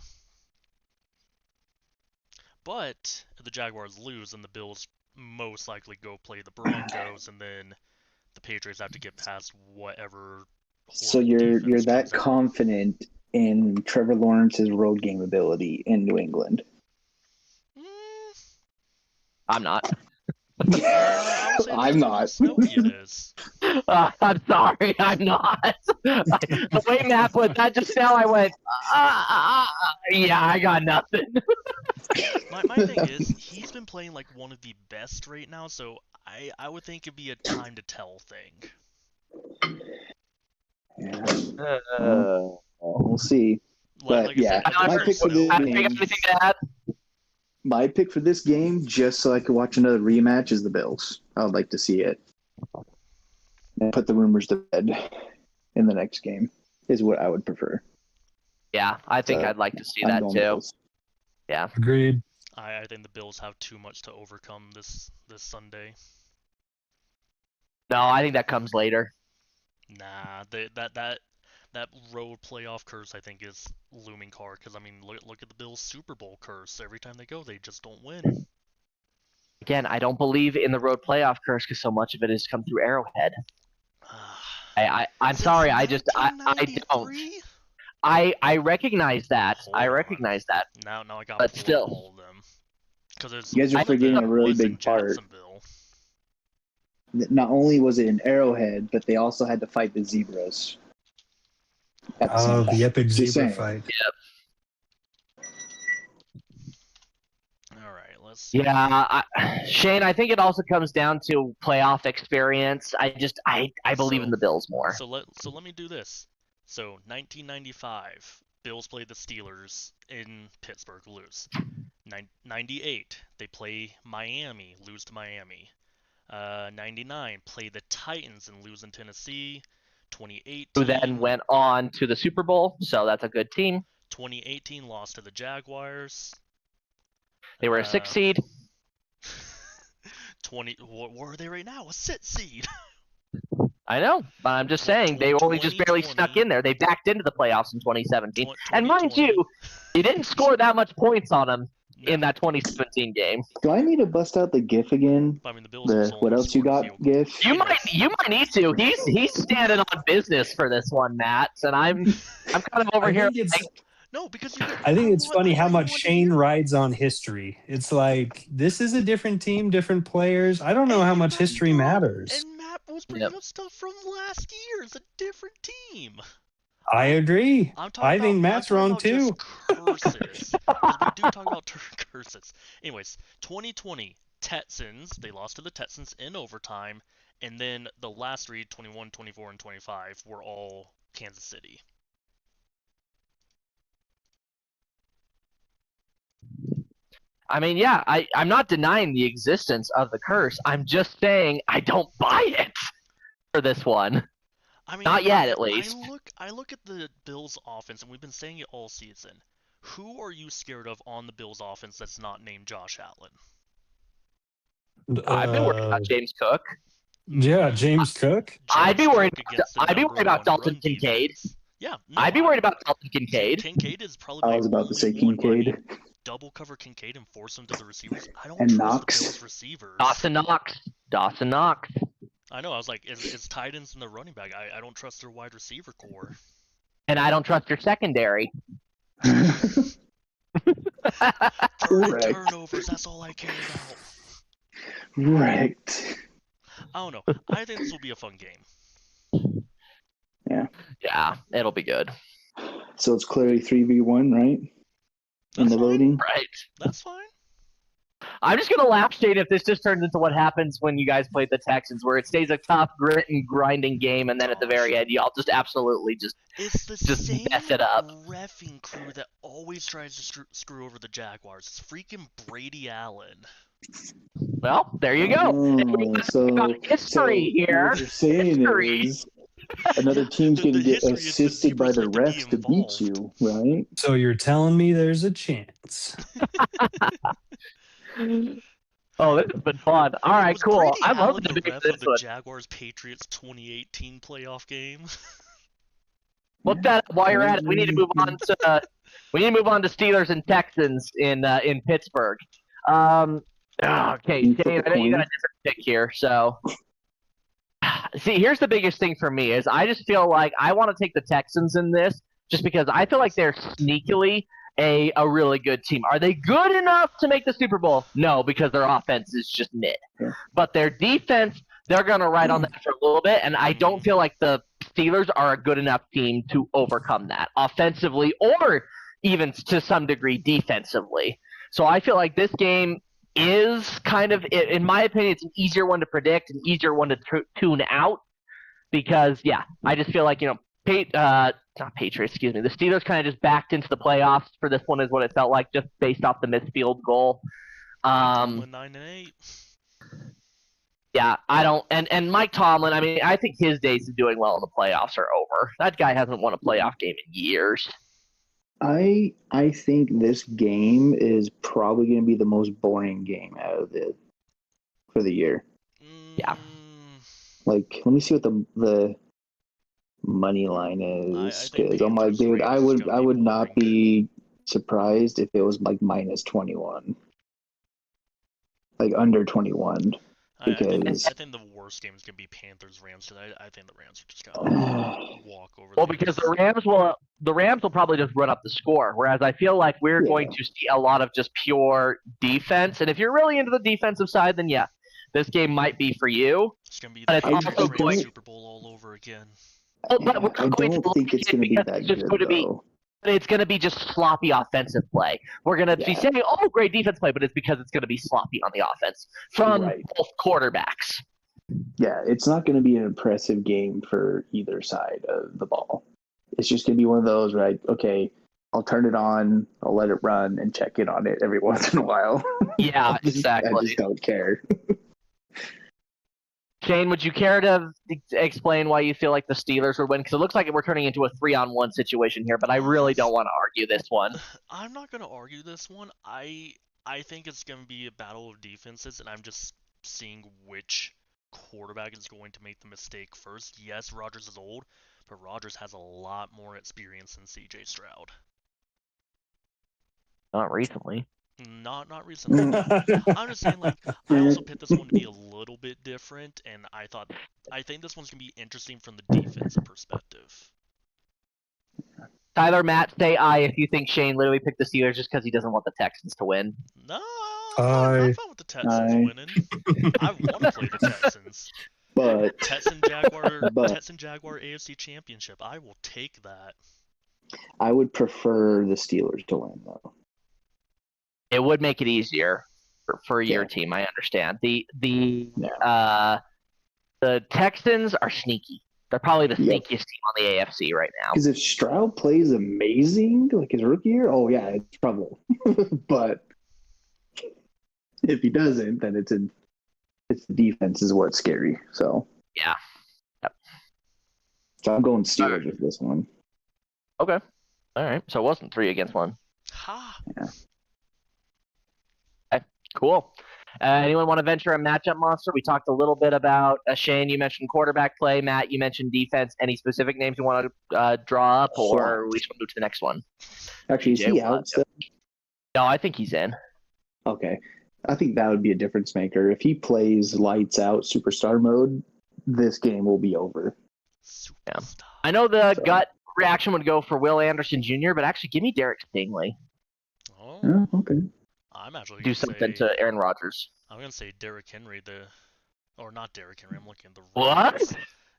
S1: But if the Jaguars lose, then the Bills most likely go play the Broncos, and then the Patriots have to get past whatever.
S4: So you're that confident in Trevor Lawrence's road game ability in New England?
S3: I'm not.
S4: I'm not.
S3: I'm sorry, I'm not. The way Matt put that just now, I went, yeah, I got nothing.
S1: My thing is, he's been playing like one of the best right now, so I would think it'd be a time to tell thing.
S4: We'll see. But yeah, my pick for this game, just so I could watch another rematch, is the Bills. I would like to see it. And put the rumors to bed in the next game is what I would prefer.
S3: Yeah, I think I'd like to see that too.
S4: Bills.
S3: Yeah.
S2: Agreed.
S1: I think the Bills have too much to overcome this Sunday.
S3: No, I think that comes later.
S1: Nah, that road playoff curse, I think, is looming hard. Because I mean, look at the Bills' Super Bowl curse. Every time they go, they just don't win.
S3: Again, I don't believe in the road playoff curse because so much of it has come through Arrowhead. I'm sorry, I don't. I recognize that.
S1: Hold
S3: I
S1: on.
S3: recognize that.
S1: Now I got
S3: But
S1: pulled
S3: still.
S1: up all of them. Because there's
S4: You guys are
S1: one of
S4: forgetting
S1: them
S4: a really
S1: was in
S4: big part.
S1: Jacksonville.
S4: Not only was it an Arrowhead, but they also had to fight the zebras. At the same
S2: Oh,
S4: time.
S2: the epic
S4: Just
S2: zebra
S4: saying.
S2: fight.
S1: All right, let's see.
S3: Yeah, Shane, I think it also comes down to playoff experience. I believe in the Bills more.
S1: So let me do this. So 1995, Bills played the Steelers in Pittsburgh, lose. 98, they play Miami, lose to Miami. 99, play the Titans and lose in Tennessee. 2018,
S3: Who then went on to the Super Bowl, so that's a good team.
S1: 2018 lost to the Jaguars.
S3: They were a 6 seed.
S1: 20, what are they right now? A 6 seed.
S3: I know, but I'm just saying they only just barely snuck in there. They backed into the playoffs in 2017. And mind you, you didn't score that much points on them in that 2017 game.
S4: Do I need to bust out the GIF again?
S1: I mean, the Bills
S4: What else you got, GIF?
S3: You might need to. He's standing on business for this one, Matt, and I'm kind of over here.
S1: No, because
S2: I think it's funny how much Shane rides on history. It's like, this is a different team, different players. I don't know how much history matters.
S1: And Matt was bringing up stuff from last year. It's a different team.
S2: I agree. I think Matt's wrong too.
S1: Curses. We do talk about curses. Anyways, 2020 Texans. They lost to the Texans in overtime, and then the last three, 21, 24, and 25, were all Kansas City.
S3: I mean, yeah, I'm not denying the existence of the curse. I'm just saying I don't buy it for this one.
S1: I mean,
S3: not yet, at least.
S1: I look at the Bills' offense, and we've been saying it all season. Who are you scared of on the Bills' offense that's not named Josh Allen?
S3: I've been worried about James Cook.
S2: Yeah, James Cook.
S3: I'd be worried about Dalton Kincaid.
S1: Yeah, no,
S3: I'd be worried about Dalton Kincaid.
S1: Kincaid is probably.
S4: I was about to say Kincaid.
S1: Double cover Kincaid and force him to the receivers. I don't
S4: and
S1: trust
S4: Knox.
S1: the Bills receivers.
S3: Dawson Knox.
S1: I know. I was like, it's tight ends and the running back. I don't trust their wide receiver core.
S3: And I don't trust your secondary.
S1: Turnovers. That's all I care about.
S4: Right.
S1: I don't know. I think this will be a fun game.
S4: Yeah.
S3: Yeah, it'll be good.
S4: So it's clearly 3v1, right? In the voting?
S3: Right.
S1: That's fine.
S3: I'm just gonna laugh, Shane, if this just turns into what happens when you guys played the Texans, where it stays a tough, grit and grinding game, and then at the very end, y'all just absolutely just
S1: same
S3: mess it up.
S1: Reffing crew that always tries to screw over the Jaguars. It's freaking Brady Allen.
S3: Well, there you go. History here.
S4: What you're saying is another teme's going to get assisted by the refs to beat you, right?
S2: So you're telling me there's a chance.
S3: Oh, this has been fun. All right, cool.
S1: Brady
S3: I love
S1: Allen
S3: the debate.
S1: the Jaguars Patriots 2018 playoff game.
S3: Look that up while you're at it. We need to move on to Steelers and Texans in Pittsburgh. Okay, Shane, I know you got a different pick here, so. See, here's the biggest thing for me is I just feel like I want to take the Texans in this just because I feel like they're sneakily a really good team. Are they good enough to make the Super Bowl? No, because their offense is just mid.
S4: Yeah.
S3: But their defense, they're going to ride on that for a little bit, and I don't feel like the Steelers are a good enough team to overcome that offensively or even to some degree defensively. So I feel like this game is kind of, in my opinion, it's an easier one to predict, an easier one to tune out because, yeah, I just feel like, not Patriots, excuse me, the Steelers kind of just backed into the playoffs for this one is what it felt like just based off the missed field goal.
S1: 9-8.
S3: Yeah, I don't, and Mike Tomlin, I mean, I think his days of doing well in the playoffs are over. That guy hasn't won a playoff game in years.
S4: I think this game is probably going to be the most boring game out of it for the year.
S3: Yeah.
S4: Like, let me see what the money line is, because I'm like, dude, I would not be surprised if it was like -21, like under 21. Because
S1: I think the worst game is gonna be Panthers Rams because I think the Rams are just gonna walk over.
S3: Well, because the Rams will probably just run up the score, whereas I feel like we're going to see a lot of just pure defense. And if you're really into the defensive side, then yeah, this game might be for you.
S1: It's gonna be
S3: But
S1: the
S3: it's also
S1: Patriots
S3: going-
S1: Super Bowl all over again.
S3: But we're
S4: I
S3: not going to
S4: don't think
S3: like
S4: it's
S3: it
S4: going to be
S3: because
S4: that
S3: it's just
S4: good,
S3: going to be
S4: though.
S3: it's going to be just sloppy offensive play. We're going to be
S4: Yeah.
S3: saying, "Oh, great defense play," but it's because it's going to be sloppy on the offense from
S4: Right.
S3: both quarterbacks.
S4: Yeah, it's not going to be an impressive game for either side of the ball. It's just going to be one of those, right? Okay, I'll turn it on, I'll let it run, and check in on it every once in a while.
S3: Yeah,
S4: I
S3: exactly.
S4: just don't care.
S3: Shane, would you care to explain why you feel like the Steelers would win? Because it looks like we're turning into a 3-on-1 situation here, but I really don't want to argue this one.
S1: I'm not gonna argue this one. I think it's gonna be a battle of defenses, and I'm just seeing which quarterback is going to make the mistake first. Yes, Rodgers is old, but Rodgers has a lot more experience than CJ Stroud.
S3: Not recently.
S1: Not recently. I'm just saying, like, I also picked this one to be a little bit different, and I think this one's gonna be interesting from the defensive perspective.
S3: Tyler, Matt, say aye if you think Shane literally picked the Steelers just because he doesn't want the Texans to win.
S1: No,
S2: Aye.
S1: I'm fine with the Texans
S4: Aye.
S1: winning. I want to play the Texans.
S4: But
S1: Texan Jaguar
S4: But-
S1: AFC Championship. I will take that.
S4: I would prefer the Steelers to win, though.
S3: It would make it easier for your
S4: Yeah.
S3: team. I understand. The Texans are sneaky. They're probably the
S4: Yep.
S3: sneakiest team on the AFC right now.
S4: Because if Stroud plays amazing, like his rookie year, oh yeah, it's trouble. But if he doesn't, then it's the defense is what's scary. So
S3: Yeah. Yep.
S4: So I'm going Steelers with this one.
S3: Okay. All right. So it wasn't 3 against 1.
S1: Ha!
S3: Cool. Anyone want to venture a matchup monster? We talked a little bit about Shane. You mentioned quarterback play. Matt, you mentioned defense. Any specific names you want to draw up, or we just want to move to the next one?
S4: Actually, is
S3: TJ
S4: he
S3: Watt.
S4: out still?
S3: No, I think he's in.
S4: Okay. I think that would be a difference maker. If he plays lights out superstar mode, this game will be over.
S1: Superstar.
S3: I know the
S4: So-
S3: gut reaction would go for Will Anderson Jr., but actually, give me Derek Stingley.
S1: Oh,
S4: Oh, okay.
S1: I'm actually
S3: Do
S1: gonna
S3: something
S1: say,
S3: to Aaron Rodgers.
S1: I'm gonna say Derrick Henry, or not Derrick Henry. I'm looking at the
S3: What?
S1: Rams.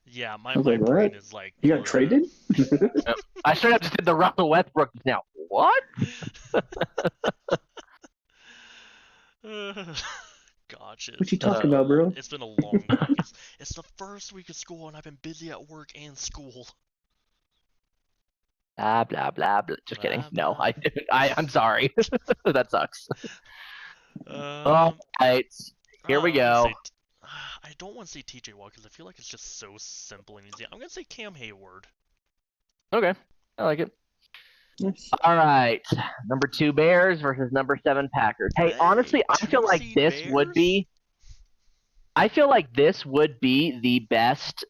S1: Yeah, my
S4: was like,
S1: brain
S4: what?
S1: is like.
S4: You got traded?
S3: I straight up just did the Russell Westbrook just now. What?
S1: Gotcha.
S4: What you talking about, bro?
S1: It's been a long week. It's the first week of school, and I've been busy at work and school.
S3: Blah blah blah. blah. Just kidding.
S1: Blah,
S3: No,
S1: blah.
S3: I'm sorry. That sucks. All
S1: Um,
S3: right. Here we go.
S1: I don't want to say TJ Watt because I feel like it's just so simple and easy. I'm gonna say Cam Hayward.
S3: Okay. I like it.
S4: Yes.
S3: All right. Number 2 Bears versus number 7 Packers. Hey,
S1: Hey,
S3: honestly, I feel like
S1: 2-seed
S3: this would
S1: Bears?
S3: be. I feel like this would be the best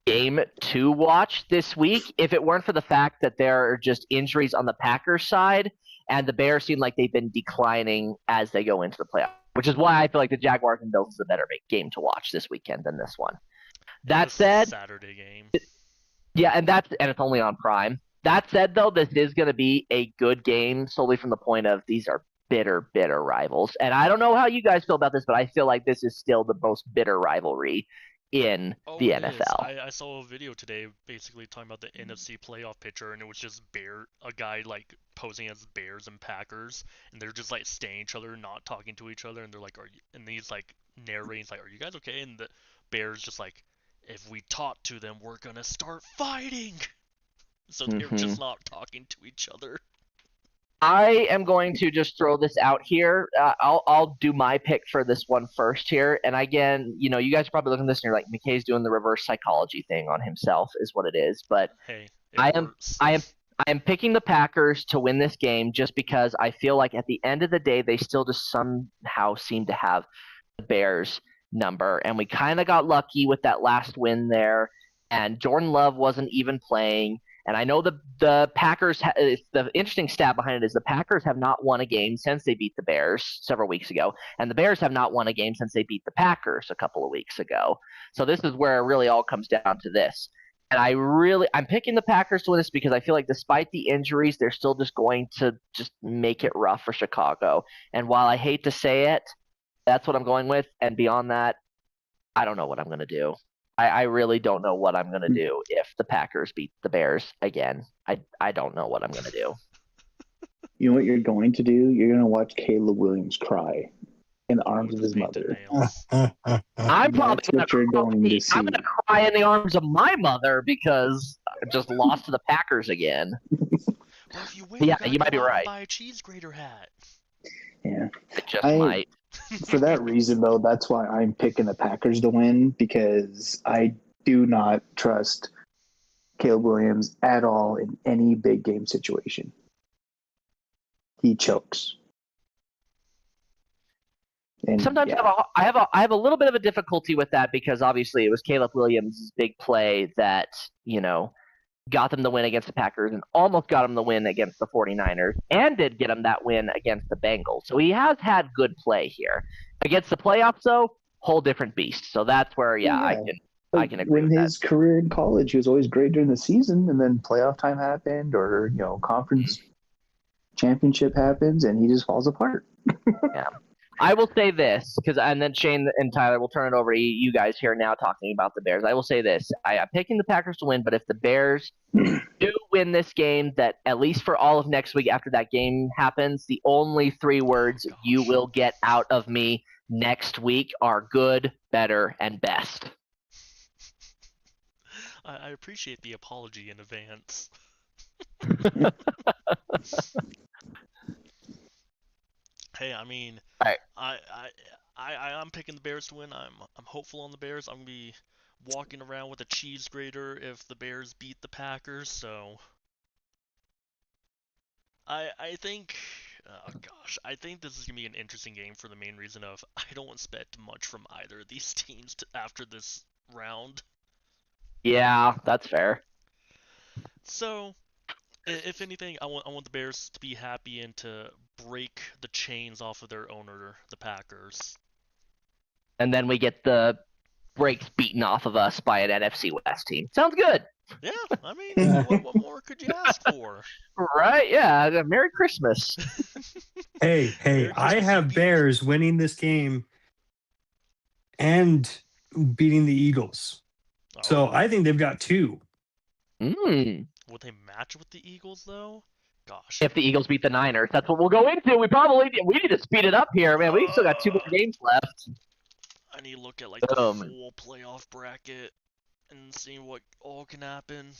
S3: game to watch this week if it weren't for the fact that there are just injuries on the Packers side and the Bears seem like they've been declining as they go into the playoffs, which is why I feel like the Jaguars and Bills is a better game to watch this weekend than this one. That
S1: This is a
S3: said,
S1: Saturday game.
S3: yeah, and it's only on Prime. That said, though, this is going to be a good game solely from the point of these are bitter rivals. And I don't know how you guys feel about this, but I feel like this is still the most bitter rivalry in the
S1: it is.
S3: NFL.
S1: I saw a video today basically talking about the NFC playoff picture, and it was just a guy like posing as Bears and Packers, and they're just like staying each other, not talking to each other, and they're like, and he's like narrating, like, "Are you guys okay?" And the Bears just like, "If we talk to them, we're gonna start fighting." So they're just not talking to each other.
S3: I am going to just throw this out here. I'll do my pick for this one first here. And again, you guys are probably looking at this and you're like, McKay's doing the reverse psychology thing on himself is what it is. But
S1: Hey,
S3: I
S1: it
S3: am-
S1: works.
S3: I am picking the Packers to win this game just because I feel like at the end of the day, they still just somehow seem to have the Bears number. And we kind of got lucky with that last win there. And Jordan Love wasn't even playing. And I know the Packers. The interesting stat behind it is the Packers have not won a game since they beat the Bears several weeks ago, and the Bears have not won a game since they beat the Packers a couple of weeks ago. So this is where it really all comes down to this. And I'm picking the Packers to win this because I feel like despite the injuries, they're still just going to just make it rough for Chicago. And while I hate to say it, that's what I'm going with. And beyond that, I don't know what I'm going to do. I really don't know what I'm going to do if the Packers beat the Bears again. I don't know what I'm going to do.
S4: You know what you're going to do? You're going to watch Caleb Williams cry in the arms of his
S1: Paint the
S4: mother.
S1: nails.
S3: I'm probably
S4: That's what you're going to see.
S3: I'm going to cry in the arms of my mother because I just lost to the Packers again.
S1: Well, if you win,
S3: Yeah,
S1: gotta
S3: you might
S1: go
S3: be
S1: out and
S3: right.
S1: Buy a cheese grater hat.
S4: Yeah.
S3: It just
S4: I-
S3: might.
S4: For that reason, though, that's why I'm picking the Packers to win, because I do not trust Caleb Williams at all in any big game situation. He chokes. And
S3: Sometimes
S4: yeah.
S3: I have a little bit of a difficulty with that because obviously it was Caleb Williams' big play that, got them the win against the Packers and almost got them the win against the 49ers and did get him that win against the Bengals. So he has had good play here. Against the playoffs, though, whole different beast. So that's where, I can agree
S4: When
S3: with
S4: his career in college, he was always great during the season, and then playoff time happened, or conference championship happens, and he just falls apart.
S3: I will say this, and then Shane and Tyler, will turn it over to you guys here now talking about the Bears. I will say this. I'm picking the Packers to win, but if the Bears do win this game, that at least for all of next week after that game happens, the only 3 words you will get out of me next week are good, better, and best.
S1: I appreciate the apology in advance. Hey, I mean,
S3: Alright.
S1: I'm picking the Bears to win. I'm hopeful on the Bears. I'm gonna be walking around with a cheese grater if the Bears beat the Packers. So I think, oh gosh, I think this is gonna be an interesting game for the main reason of I don't expect much from either of these teams after this round.
S3: Yeah, that's fair.
S1: So, if anything, I want the Bears to be happy and to break the chains off of their owner, the Packers.
S3: And then we get the brakes beaten off of us by an NFC West team. Sounds good.
S1: Yeah, I mean, what more could you ask for?
S3: Right? Yeah. Merry Christmas.
S2: Hey,
S1: Merry
S2: I
S1: Christmas,
S2: have
S1: Pete.
S2: Bears winning this game and beating the Eagles. So
S1: Oh,
S2: I think they've got 2.
S3: Mm.
S1: would they match with the Eagles though? Gosh.
S3: If the Eagles beat the Niners, that's what we'll go into. We need to speed it up here, man. We still got 2 more games left.
S1: I need to look at like the full playoff bracket and see what all can happen.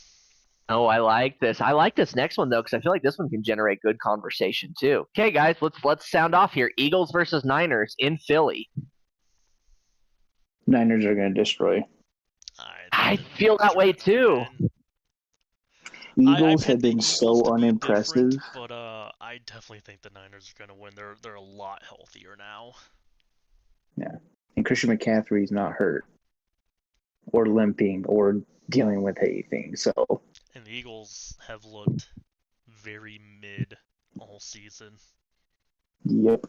S3: Oh, I like this. I like this next one though, because I feel like this one can generate good conversation too. Okay, guys, let's sound off here. Eagles versus Niners in Philly.
S4: Niners are going to destroy.
S3: I feel that way too.
S4: Eagles
S1: picked
S4: have
S1: the
S4: been
S1: Eagles
S4: so
S1: to be
S4: unimpressive.
S1: different, but I definitely think the Niners are gonna win. They're a lot healthier now.
S4: And Christian McCaffrey's not hurt or limping or dealing with anything. So
S1: And the Eagles have looked very mid all season.
S4: yep.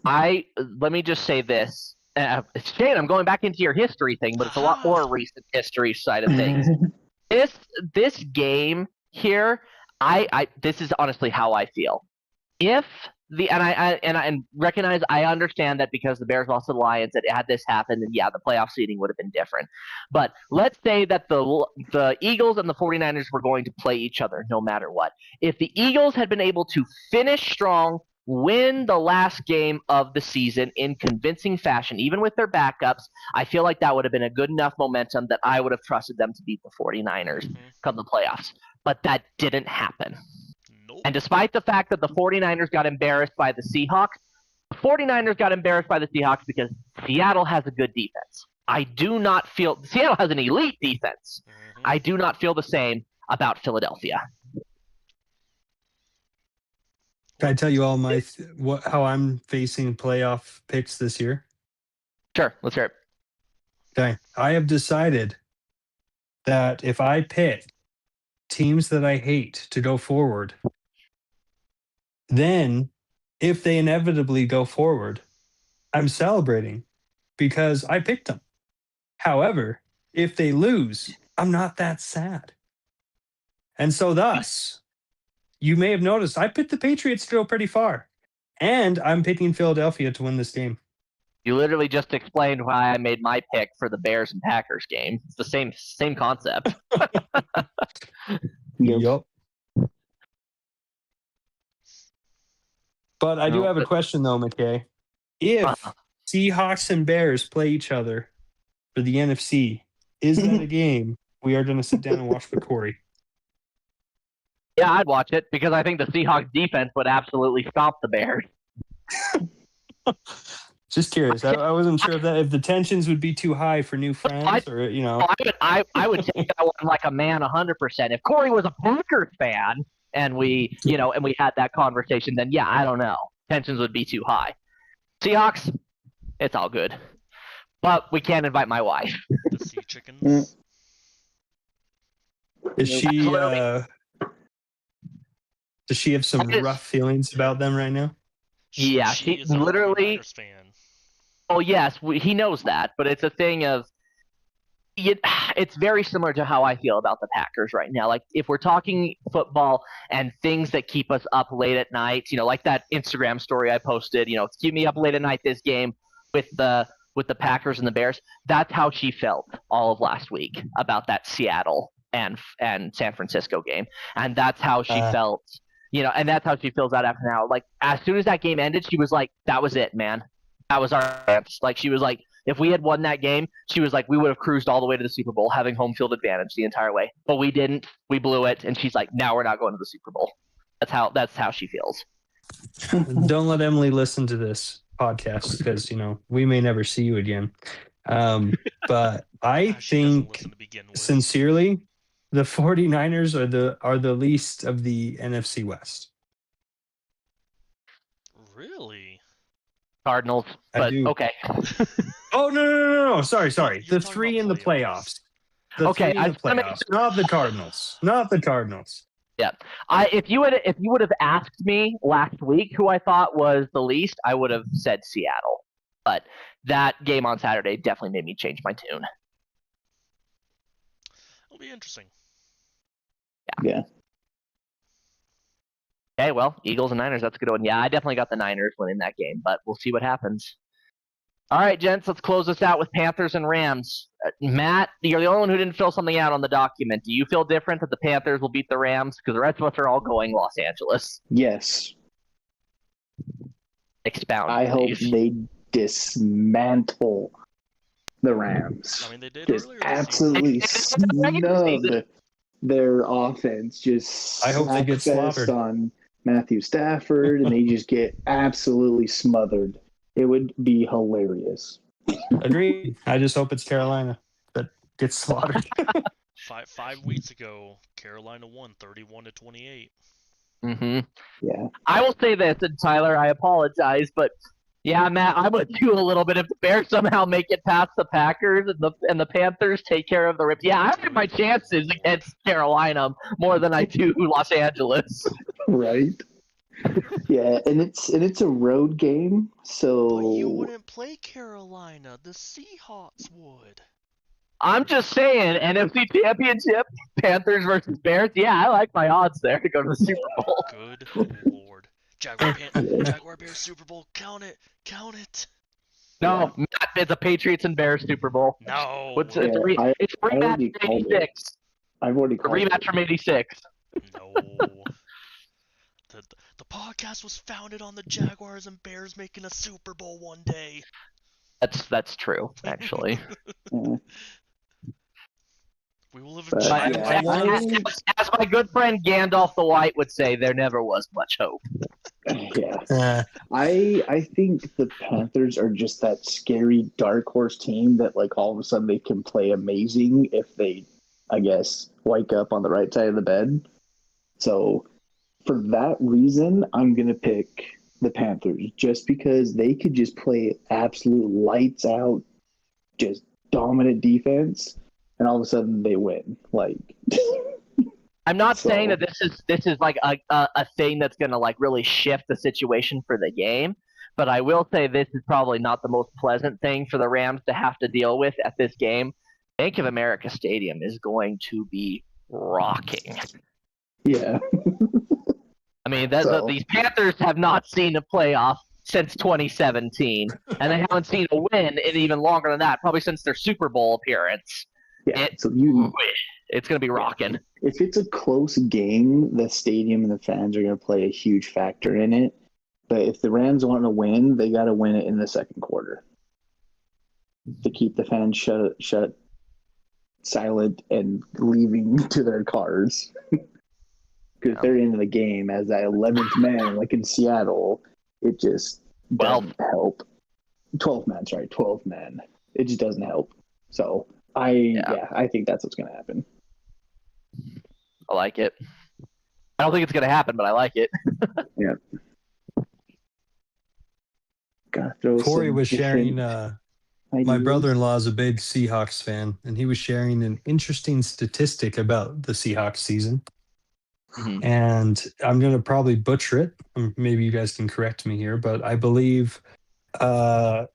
S3: Let me just say this. Shane, I'm going back into your history thing, but it's a lot more recent history side of things. This game here, this is honestly how I feel. If I recognize, I understand that because the Bears lost to the Lions, that had this happened, and yeah, the playoff seeding would have been different. But let's say that the Eagles and the 49ers were going to play each other no matter what. If the Eagles had been able to finish strong, win the last game of the season in convincing fashion, even with their backups, I feel like that would have been a good enough momentum that I would have trusted them to beat the 49ers come the playoffs. But that didn't happen.
S1: Nope.
S3: And despite the fact that the 49ers got embarrassed by the Seahawks, the 49ers got embarrassed by the Seahawks because Seattle has a good defense. I do not feel Seattle has an elite defense. I do not feel the same about Philadelphia.
S2: Can I tell you all my how I'm facing playoff picks this year?
S3: Sure, let's hear it.
S2: Okay. I have decided that if I pick teams that I hate to go forward, then if they inevitably go forward, I'm celebrating because I picked them. However, if they lose, I'm not that sad. And so thus, you may have noticed I picked the Patriots to go pretty far. And I'm picking Philadelphia to win this game.
S3: You literally just explained why I made my pick for the Bears and Packers game. It's the same concept.
S2: Yup. But I do
S3: No,
S2: have a
S3: but-
S2: question though, McKay. If Seahawks and Bears play each other for the NFC, is that a game we are going to sit down and watch with Corey?
S3: Yeah, I'd watch it because I think the Seahawks defense would absolutely stop the Bears.
S2: Just curious. I wasn't sure if the tensions would be too high for new friends, or
S3: I would take that one like a man 100%. If Corey was a Packers fan and we had that conversation, then yeah, I don't know. Tensions would be too high. Seahawks, it's all good. But we can't invite my wife.
S1: The sea chickens.
S2: is she? Does she have some rough feelings about them right now?
S3: Yeah,
S1: she
S3: she
S1: is a
S3: literally-
S1: 49ers fan.
S3: Oh yes, he knows that, but it's a thing of it's very similar to how I feel about the Packers right now. Like if we're talking football and things that keep us up late at night, like that Instagram story I posted, keep me up late at night this game with the Packers and the Bears. That's how she felt all of last week about that Seattle and San Francisco game, and that's how she felt. And that's how she feels out after now. Like as soon as that game ended, she was like, "That was it, man. That was our chance." Like she was like, if we had won that game, she was like, we would have cruised all the way to the Super Bowl, having home field advantage the entire way. But we didn't. We blew it, and she's like, now we're not going to the Super Bowl. That's how she feels.
S2: Don't let Emily listen to this podcast because we may never see you again. But I
S1: She doesn't
S2: think
S1: listen to begin with.
S2: sincerely, the 49ers are the least of the NFC West.
S1: Really?
S3: Cardinals,
S2: I
S3: but
S2: do.
S3: okay.
S2: Oh no! Sorry.
S1: You're
S2: The
S1: talking
S2: three
S1: about
S2: in the
S1: playoffs.
S2: playoffs. The
S3: Okay,
S2: three in
S3: I
S2: the
S3: just wanna make
S2: playoffs, not the Cardinals. Not the Cardinals.
S3: If you would have asked me last week who I thought was the least, I would have said Seattle. But that game on Saturday definitely made me change my tune.
S1: It'll be interesting.
S4: Yeah.
S3: Okay, well, Eagles and Niners, that's a good one. Yeah, I definitely got the Niners winning that game, but we'll see what happens. All right, gents, let's close this out with Panthers and Rams. Matt, you're the only one who didn't fill something out on the document. Do you feel different that the Panthers will beat the Rams? Because the rest of us are all going Los Angeles.
S4: Yes.
S3: Expound,
S4: I hope
S3: please.
S4: they dismantle the Rams.
S1: I mean, they did
S4: Just
S1: earlier this
S4: absolutely
S3: It's the regular season.
S4: snub their offense. Just
S2: I hope they get
S4: smack fest
S2: slaughtered.
S4: on Matthew Stafford, and they just get absolutely smothered. It would be hilarious.
S2: Agreed. I just hope it's Carolina that gets slaughtered.
S1: year. 5 weeks ago, Carolina won 31-28.
S3: Mm-hmm.
S4: Yeah.
S3: I will say this, and Tyler, I apologize, but yeah, Matt, I would do a little bit if the Bears somehow make it past the Packers and the Panthers take care of the Rips. Yeah, I think my chances against Carolina more than I do Los Angeles.
S4: Right. Yeah, and it's a road game, so
S1: But you wouldn't play Carolina. The Seahawks would.
S3: I'm just saying, NFC Championship, Panthers versus Bears. Yeah, I like my odds there to go to the Super Bowl.
S1: Good lord. Jaguar Bears Super Bowl. Count it. Count it.
S3: No, Matt, it's a Patriots and Bears Super Bowl.
S1: No.
S3: It's
S4: Yeah,
S3: a
S4: I
S3: rematch
S4: already
S3: from
S4: called it.
S3: '86.
S4: I've already
S3: A
S4: called it.
S3: rematch from '86.
S1: No. The podcast was founded on the Jaguars and Bears making a Super Bowl one day.
S3: That's true, actually.
S4: Yeah.
S1: We will have
S4: But,
S1: achieved
S4: yeah,
S3: As my good friend Gandalf the White would say, there never was much hope.
S4: Yeah. I think the Panthers are just that scary dark horse team that like all of a sudden they can play amazing if they, I guess, wake up on the right side of the bed. So for that reason, I'm gonna pick the Panthers just because they could just play absolute lights out, just dominant defense, and all of a sudden they win. Like
S3: I I'm not saying
S4: So-
S3: that this is like a thing that's gonna like really shift the situation for the game, but I will say this is probably not the most pleasant thing for the Rams to have to deal with at this game. Bank of America Stadium is going to be rocking.
S4: Yeah.
S3: I mean, these Panthers have not seen a playoff since 2017, and they haven't seen a win in even longer than that, probably since their Super Bowl appearance.
S4: Yeah.
S3: It-
S4: So
S3: It's going to be rocking.
S4: if it's a close game, the stadium and the fans are going to play a huge factor in it. But if the Rams want to win, they got to win it in the second quarter to keep the fans shut, silent, and leaving to their cars. Because if they're into the game as that 11th man, like in Seattle, it just doesn't help. 12 men, sorry, 12 men. It just doesn't help. So I think that's what's going to happen.
S3: I like it. I don't think it's going to happen, but I like it.
S4: Gotta throw
S2: Corey
S4: some
S2: was sharing.
S4: different
S2: My
S4: ideas.
S2: brother-in-law is a big Seahawks fan, and he was sharing an interesting statistic about the Seahawks season.
S3: Mhm.
S2: And I'm going to probably butcher it. Maybe you guys can correct me here, but I believe, was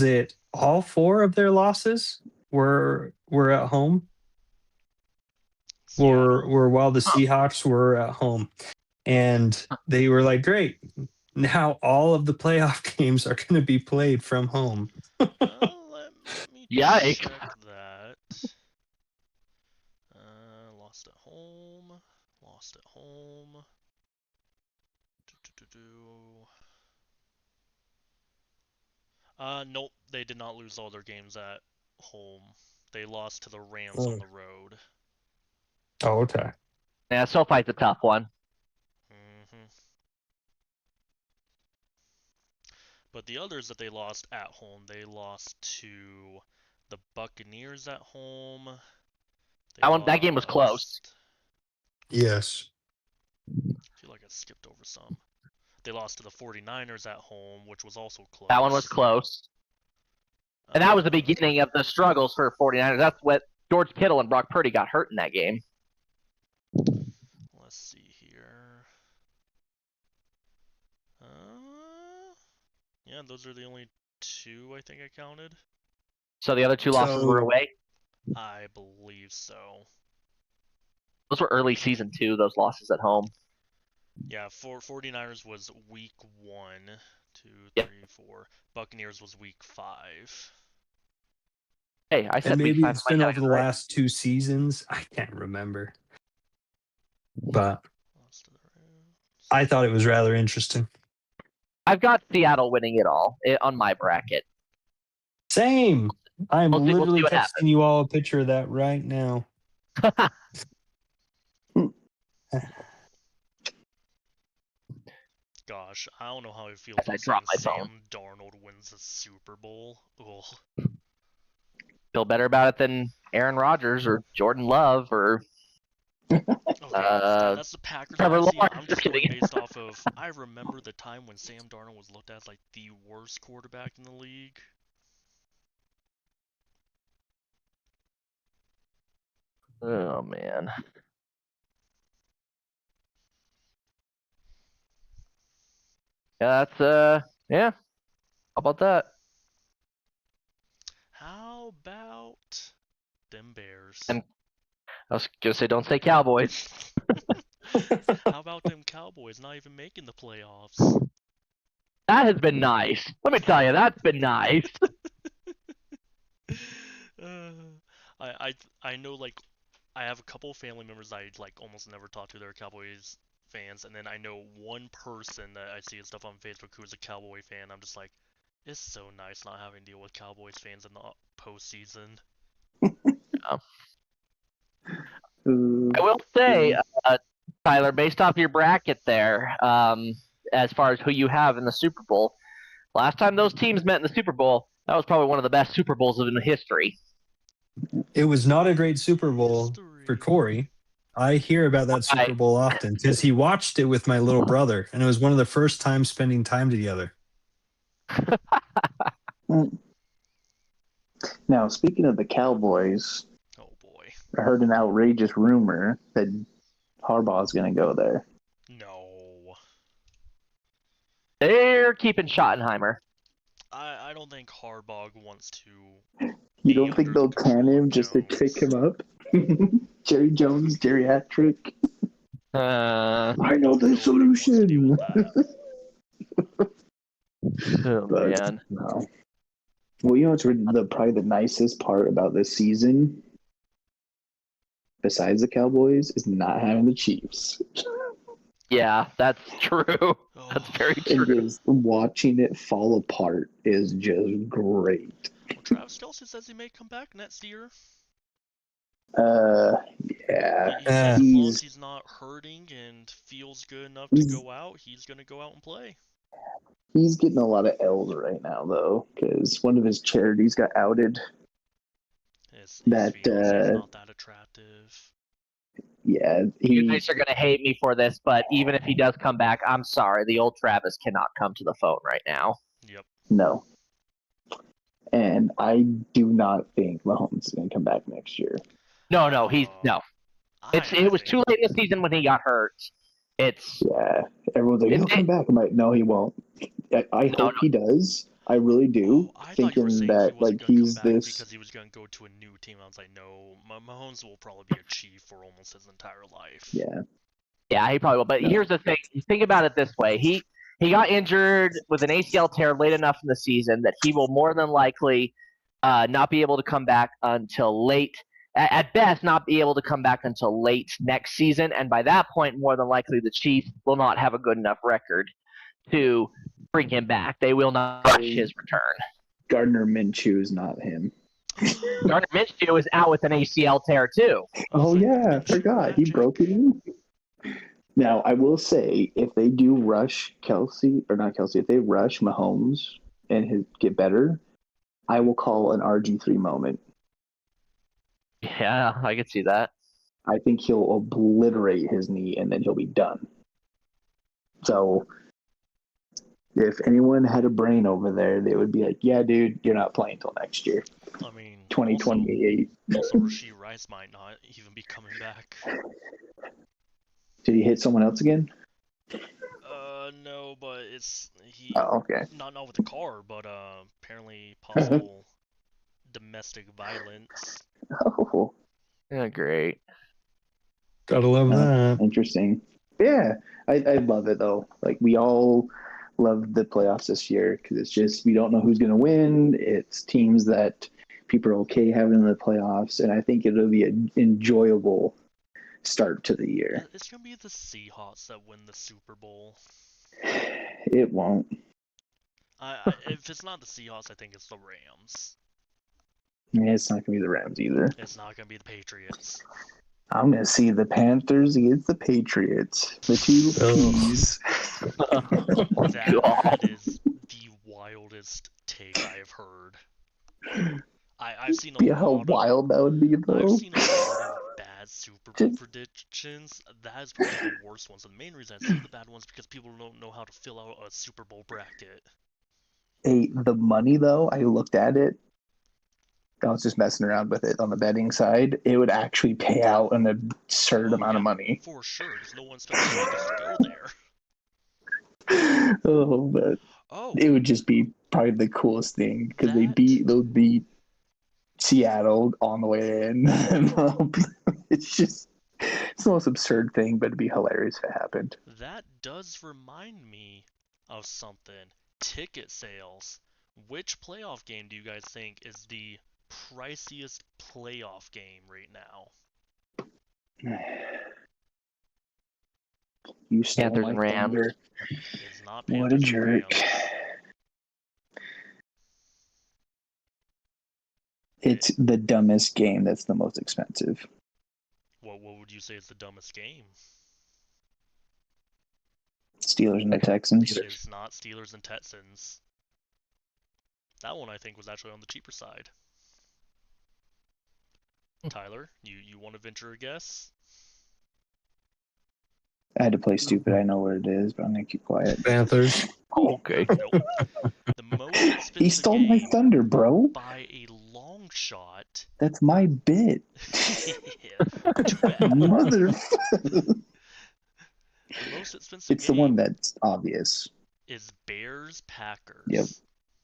S2: it all 4 of their losses were at home, or while the Seahawks were at home, and they were like, great. Now all of the playoff games are going to be played from home.
S1: Let me
S3: Yikes.
S1: check that. Lost at home. Lost at home. Nope, they did not lose all their games at home. They lost to the Rams on the road.
S2: Oh, okay.
S3: Yeah, SoFi's a tough one.
S1: But the others that they lost at home, they lost to the Buccaneers at home.
S3: That game was close.
S2: Yes.
S1: I feel like I skipped over some. They lost to the 49ers at home, which was also close.
S3: That one was close. And that was the beginning of the struggles for 49ers. That's what George Kittle and Brock Purdy got hurt in that game.
S1: Let's see here. Yeah, those are the only 2 I think I counted.
S3: So the other 2 losses were away.
S1: I believe so.
S3: Those were early season too, those losses at home.
S1: Yeah, 49ers was week 1, 2, 3,
S3: Yep.
S1: 4. Buccaneers was week 5.
S3: Hey, I said
S2: And maybe
S3: week 5
S2: it's
S3: of my
S2: been over
S3: time,
S2: the
S3: right?
S2: last 2 seasons. I can't remember. But
S1: Lost to the Rams.
S2: I thought it was rather interesting.
S3: I've got Seattle winning it all on my bracket.
S2: Same. I'm
S3: We'll see
S2: literally
S3: what
S2: texting
S3: happens.
S2: you all a picture of that right now.
S1: Gosh, I don't know how it feels
S3: As I
S1: when
S3: drop my
S1: Sam
S3: phone.
S1: Darnold wins the Super Bowl. Ugh.
S3: Feel better about it than Aaron Rodgers or Jordan Love or
S1: Okay, that's the Packers.
S3: Trevor
S1: See,
S3: Lawrence.
S1: I'm just
S3: Just
S1: going
S3: kidding.
S1: based off of. I remember the time when Sam Darnold was looked at as like the worst quarterback in the league.
S3: oh man. Yeah, that's yeah. How about that?
S1: How about them Bears?
S3: And- I was gonna say don't say Cowboys.
S1: How about them Cowboys not even making the playoffs?
S3: That has been nice. Let me tell you, that's been nice.
S1: I know, like, I have a couple of family members I like almost never talk to. They're Cowboys fans, and then I know one person that I see and stuff on Facebook who is a Cowboy fan. I'm just like, it's so nice not having to deal with Cowboys fans in the postseason.
S3: I will say, Tyler, based off your bracket there, as far as who you have in the Super Bowl, last time those teams met in the Super Bowl, that was probably one of the best Super Bowls in history.
S2: It was not a great Super Bowl for Corey. I hear about that Super Bowl often because he watched it with my little brother, and it was one of the first times spending time together.
S4: Now, speaking of the Cowboys,
S1: Oh boy.
S4: heard an outrageous rumor that Harbaugh's going to go there.
S1: No.
S3: They're keeping Schottenheimer.
S1: I don't think Harbaugh wants to.
S4: You don't think they'll can him just to kick him up? Jerry Jones, geriatric. I know the solution.
S3: Oh,
S4: But,
S3: man.
S4: no. Well, you know what's probably the nicest part about this season, besides the Cowboys, is not having the Chiefs.
S3: Yeah, that's true. That's very
S4: And
S3: true.
S4: just watching it fall apart is just great.
S1: Well, Travis Kelce says he may come back next year.
S4: Yeah.
S1: He says as long
S4: He's-
S1: as he's not hurting and feels good enough to
S4: He's-
S1: go out, he's gonna go out and play.
S4: He's getting a lot of L's right now, though, because one of his charities got outed.
S1: His
S4: That,
S1: fiance's not that attractive.
S4: Yeah,
S3: You guys are gonna hate me for this, but even if he does come back, I'm sorry. The old Travis cannot come to the phone right now.
S1: Yep.
S4: No. And I do not think Mahomes is going to come back next year.
S3: No, he's no.
S1: I
S3: It was
S1: think-
S3: too late in the season when he got hurt. It's
S4: Yeah, everyone's like, he'll come back. I'm like, no, he won't. I hope he does. I really do.
S1: Oh, I thought you were
S4: Thinking
S1: saying
S4: that
S1: he wasn't
S4: like
S1: gonna come
S4: he's
S1: back
S4: this.
S1: because he was gonna go to a new team. I was like, no, Mahomes will probably be a Chief for almost his entire life.
S4: Yeah,
S3: he probably will. But
S4: No.
S3: here's the thing: think about it this way: he got injured with an ACL tear late enough in the season that he will more than likely not be able to come back until late. At best, not be able to come back until late next season, and by that point, more than likely, the Chiefs will not have a good enough record to bring him back. They will not rush his return.
S4: Gardner Minshew is not him.
S3: Gardner Minshew is out with an ACL tear too.
S4: Oh yeah, I forgot. He broke it. Now I will say, if they do rush if they rush Mahomes and get better, I will call an RG3 moment.
S3: Yeah, I could see that.
S4: I think he'll obliterate his knee and then he'll be done. So, if anyone had a brain over there, they would be like, yeah, dude, you're not playing till next year,
S1: I mean,
S4: 2028.
S1: Also, Rashee Rice might not even be coming back.
S4: Did he hit someone else again?
S1: No, but he
S4: Oh, okay.
S1: not with the car, but apparently possible domestic violence.
S4: Oh,
S3: Yeah, great.
S2: Gotta love that.
S4: interesting. Yeah, I love it, though. Like, we all love the playoffs this year because it's just, we don't know who's going to win. It's teams that people are okay having in the playoffs, and I think it'll be an enjoyable start to the year.
S1: It's gonna be the Seahawks that win the Super Bowl.
S4: It won't.
S1: If it's not the Seahawks, I think it's the Rams.
S4: Yeah, it's not going to be the Rams either.
S1: It's not gonna be the Patriots.
S4: I'm going to see the Panthers against the Patriots. The two P's.
S1: That is the wildest take I have heard. I've seen a
S4: Yeah, how
S1: lot of
S4: wild that would be,
S1: I've
S4: though.
S1: seen a lot of bad Super Bowl predictions. That is probably the worst ones. And the main reason I see the bad ones is because people don't know how to fill out a Super Bowl bracket.
S4: Hey, the money, though, I looked at it. I was just messing around with it on the betting side. It would actually pay out an absurd amount of money.
S1: For sure, because no one spends Vegas to go there.
S4: Oh, but
S1: Oh,
S4: it would just be probably the coolest thing because
S1: That-
S4: they'll beat Seattle on the way in. It's the most absurd thing, but it'd be hilarious if it happened.
S1: that does remind me of something. Ticket sales. Which playoff game do you guys think is the priciest playoff game right now?
S4: You stole
S3: Panthers
S4: my
S3: and Rams.
S4: thunder.
S1: It's not
S4: What a
S1: Panthers and
S4: jerk.
S1: Rams.
S4: It's the dumbest game that's the most expensive.
S1: What would you say is the dumbest game?
S4: Steelers and the Texans.
S1: It's not Steelers and Texans. That one I think was actually on the cheaper side. Tyler, you want to venture a guess?
S4: I had to play stupid. I know what it is, but I'm gonna keep quiet.
S2: Panthers.
S3: Okay.
S1: Nope. The most expensive
S4: He stole my
S1: game
S4: thunder, bro.
S1: by a long shot.
S4: That's my bit.
S1: Too bad.
S4: Mother.
S1: The most expensive
S4: It's the
S1: game
S4: one that's obvious.
S1: is Bears Packers.
S4: Yep.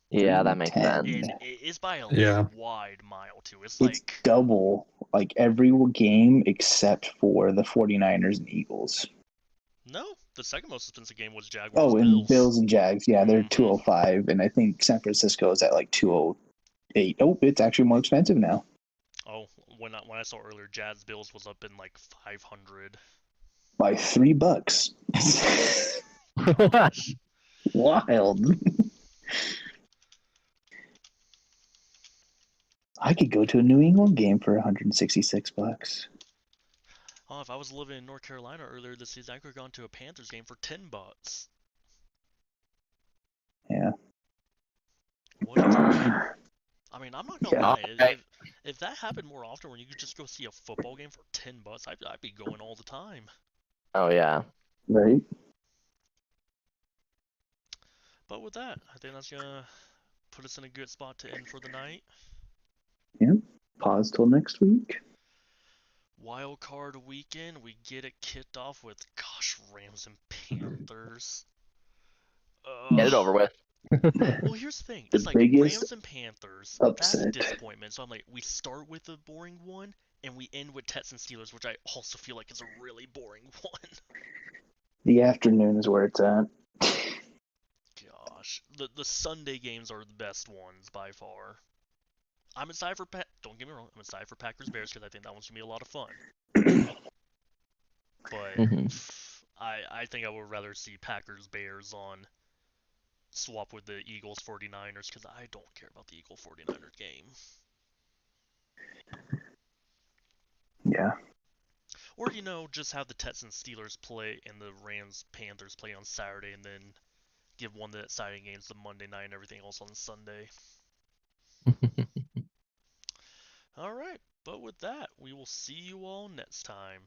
S3: Yeah, that makes
S4: 310.
S3: sense.
S1: And it is by a
S2: Yeah.
S1: wide mile too. It's
S4: It's
S1: like
S4: double like every game except for the 49ers and Eagles.
S1: no, the second most expensive game was Jaguars
S4: Oh, and
S1: Bills.
S4: Bills and Jags. Yeah, they're
S1: Mhm.
S4: 205, and I think San Francisco is at like 208. Oh, it's actually more expensive now.
S1: Oh, when I saw earlier, Jazz Bills was up in like 500.
S4: By $3.
S1: Gosh.
S4: Wild. I could go to a New England game for $166.
S1: Oh, if I was living in North Carolina earlier this season, I could have gone to a Panthers game for $10.
S4: Yeah.
S1: What a time. I mean, I'm not gonna
S4: Yeah.
S1: lie.
S3: Okay.
S1: If that happened more often, where you could just go see a football game for $10, I'd be going all the time.
S3: Oh yeah.
S4: Right?
S1: But with that, I think that's gonna put us in a good spot to end for the night.
S4: Pause till next week.
S1: Wild card weekend, we get it kicked off with, gosh, Rams and Panthers.
S3: Get it over with.
S1: Well, here's the thing.
S4: The
S1: It's like
S4: biggest
S1: Rams and Panthers. That's a
S4: upset.
S1: disappointment. So I'm like, we start with a boring one, and we end with Texans Steelers, which I also feel like is a really boring one.
S4: The afternoon is where it's at.
S1: Gosh, the Sunday games are the best ones by far. I'm excited for Don't get me wrong. I'm excited for Packers Bears because I think that one's gonna be a lot of fun. But
S3: Mhm.
S1: I think I would rather see Packers Bears on swap with the Eagles 49ers because I don't care about the Eagle 49ers game.
S4: Yeah.
S1: Or just have the Texans Steelers play and the Rams Panthers play on Saturday, and then give one of the exciting games the Monday night and everything else on Sunday. All right, but with that, we will see you all next time.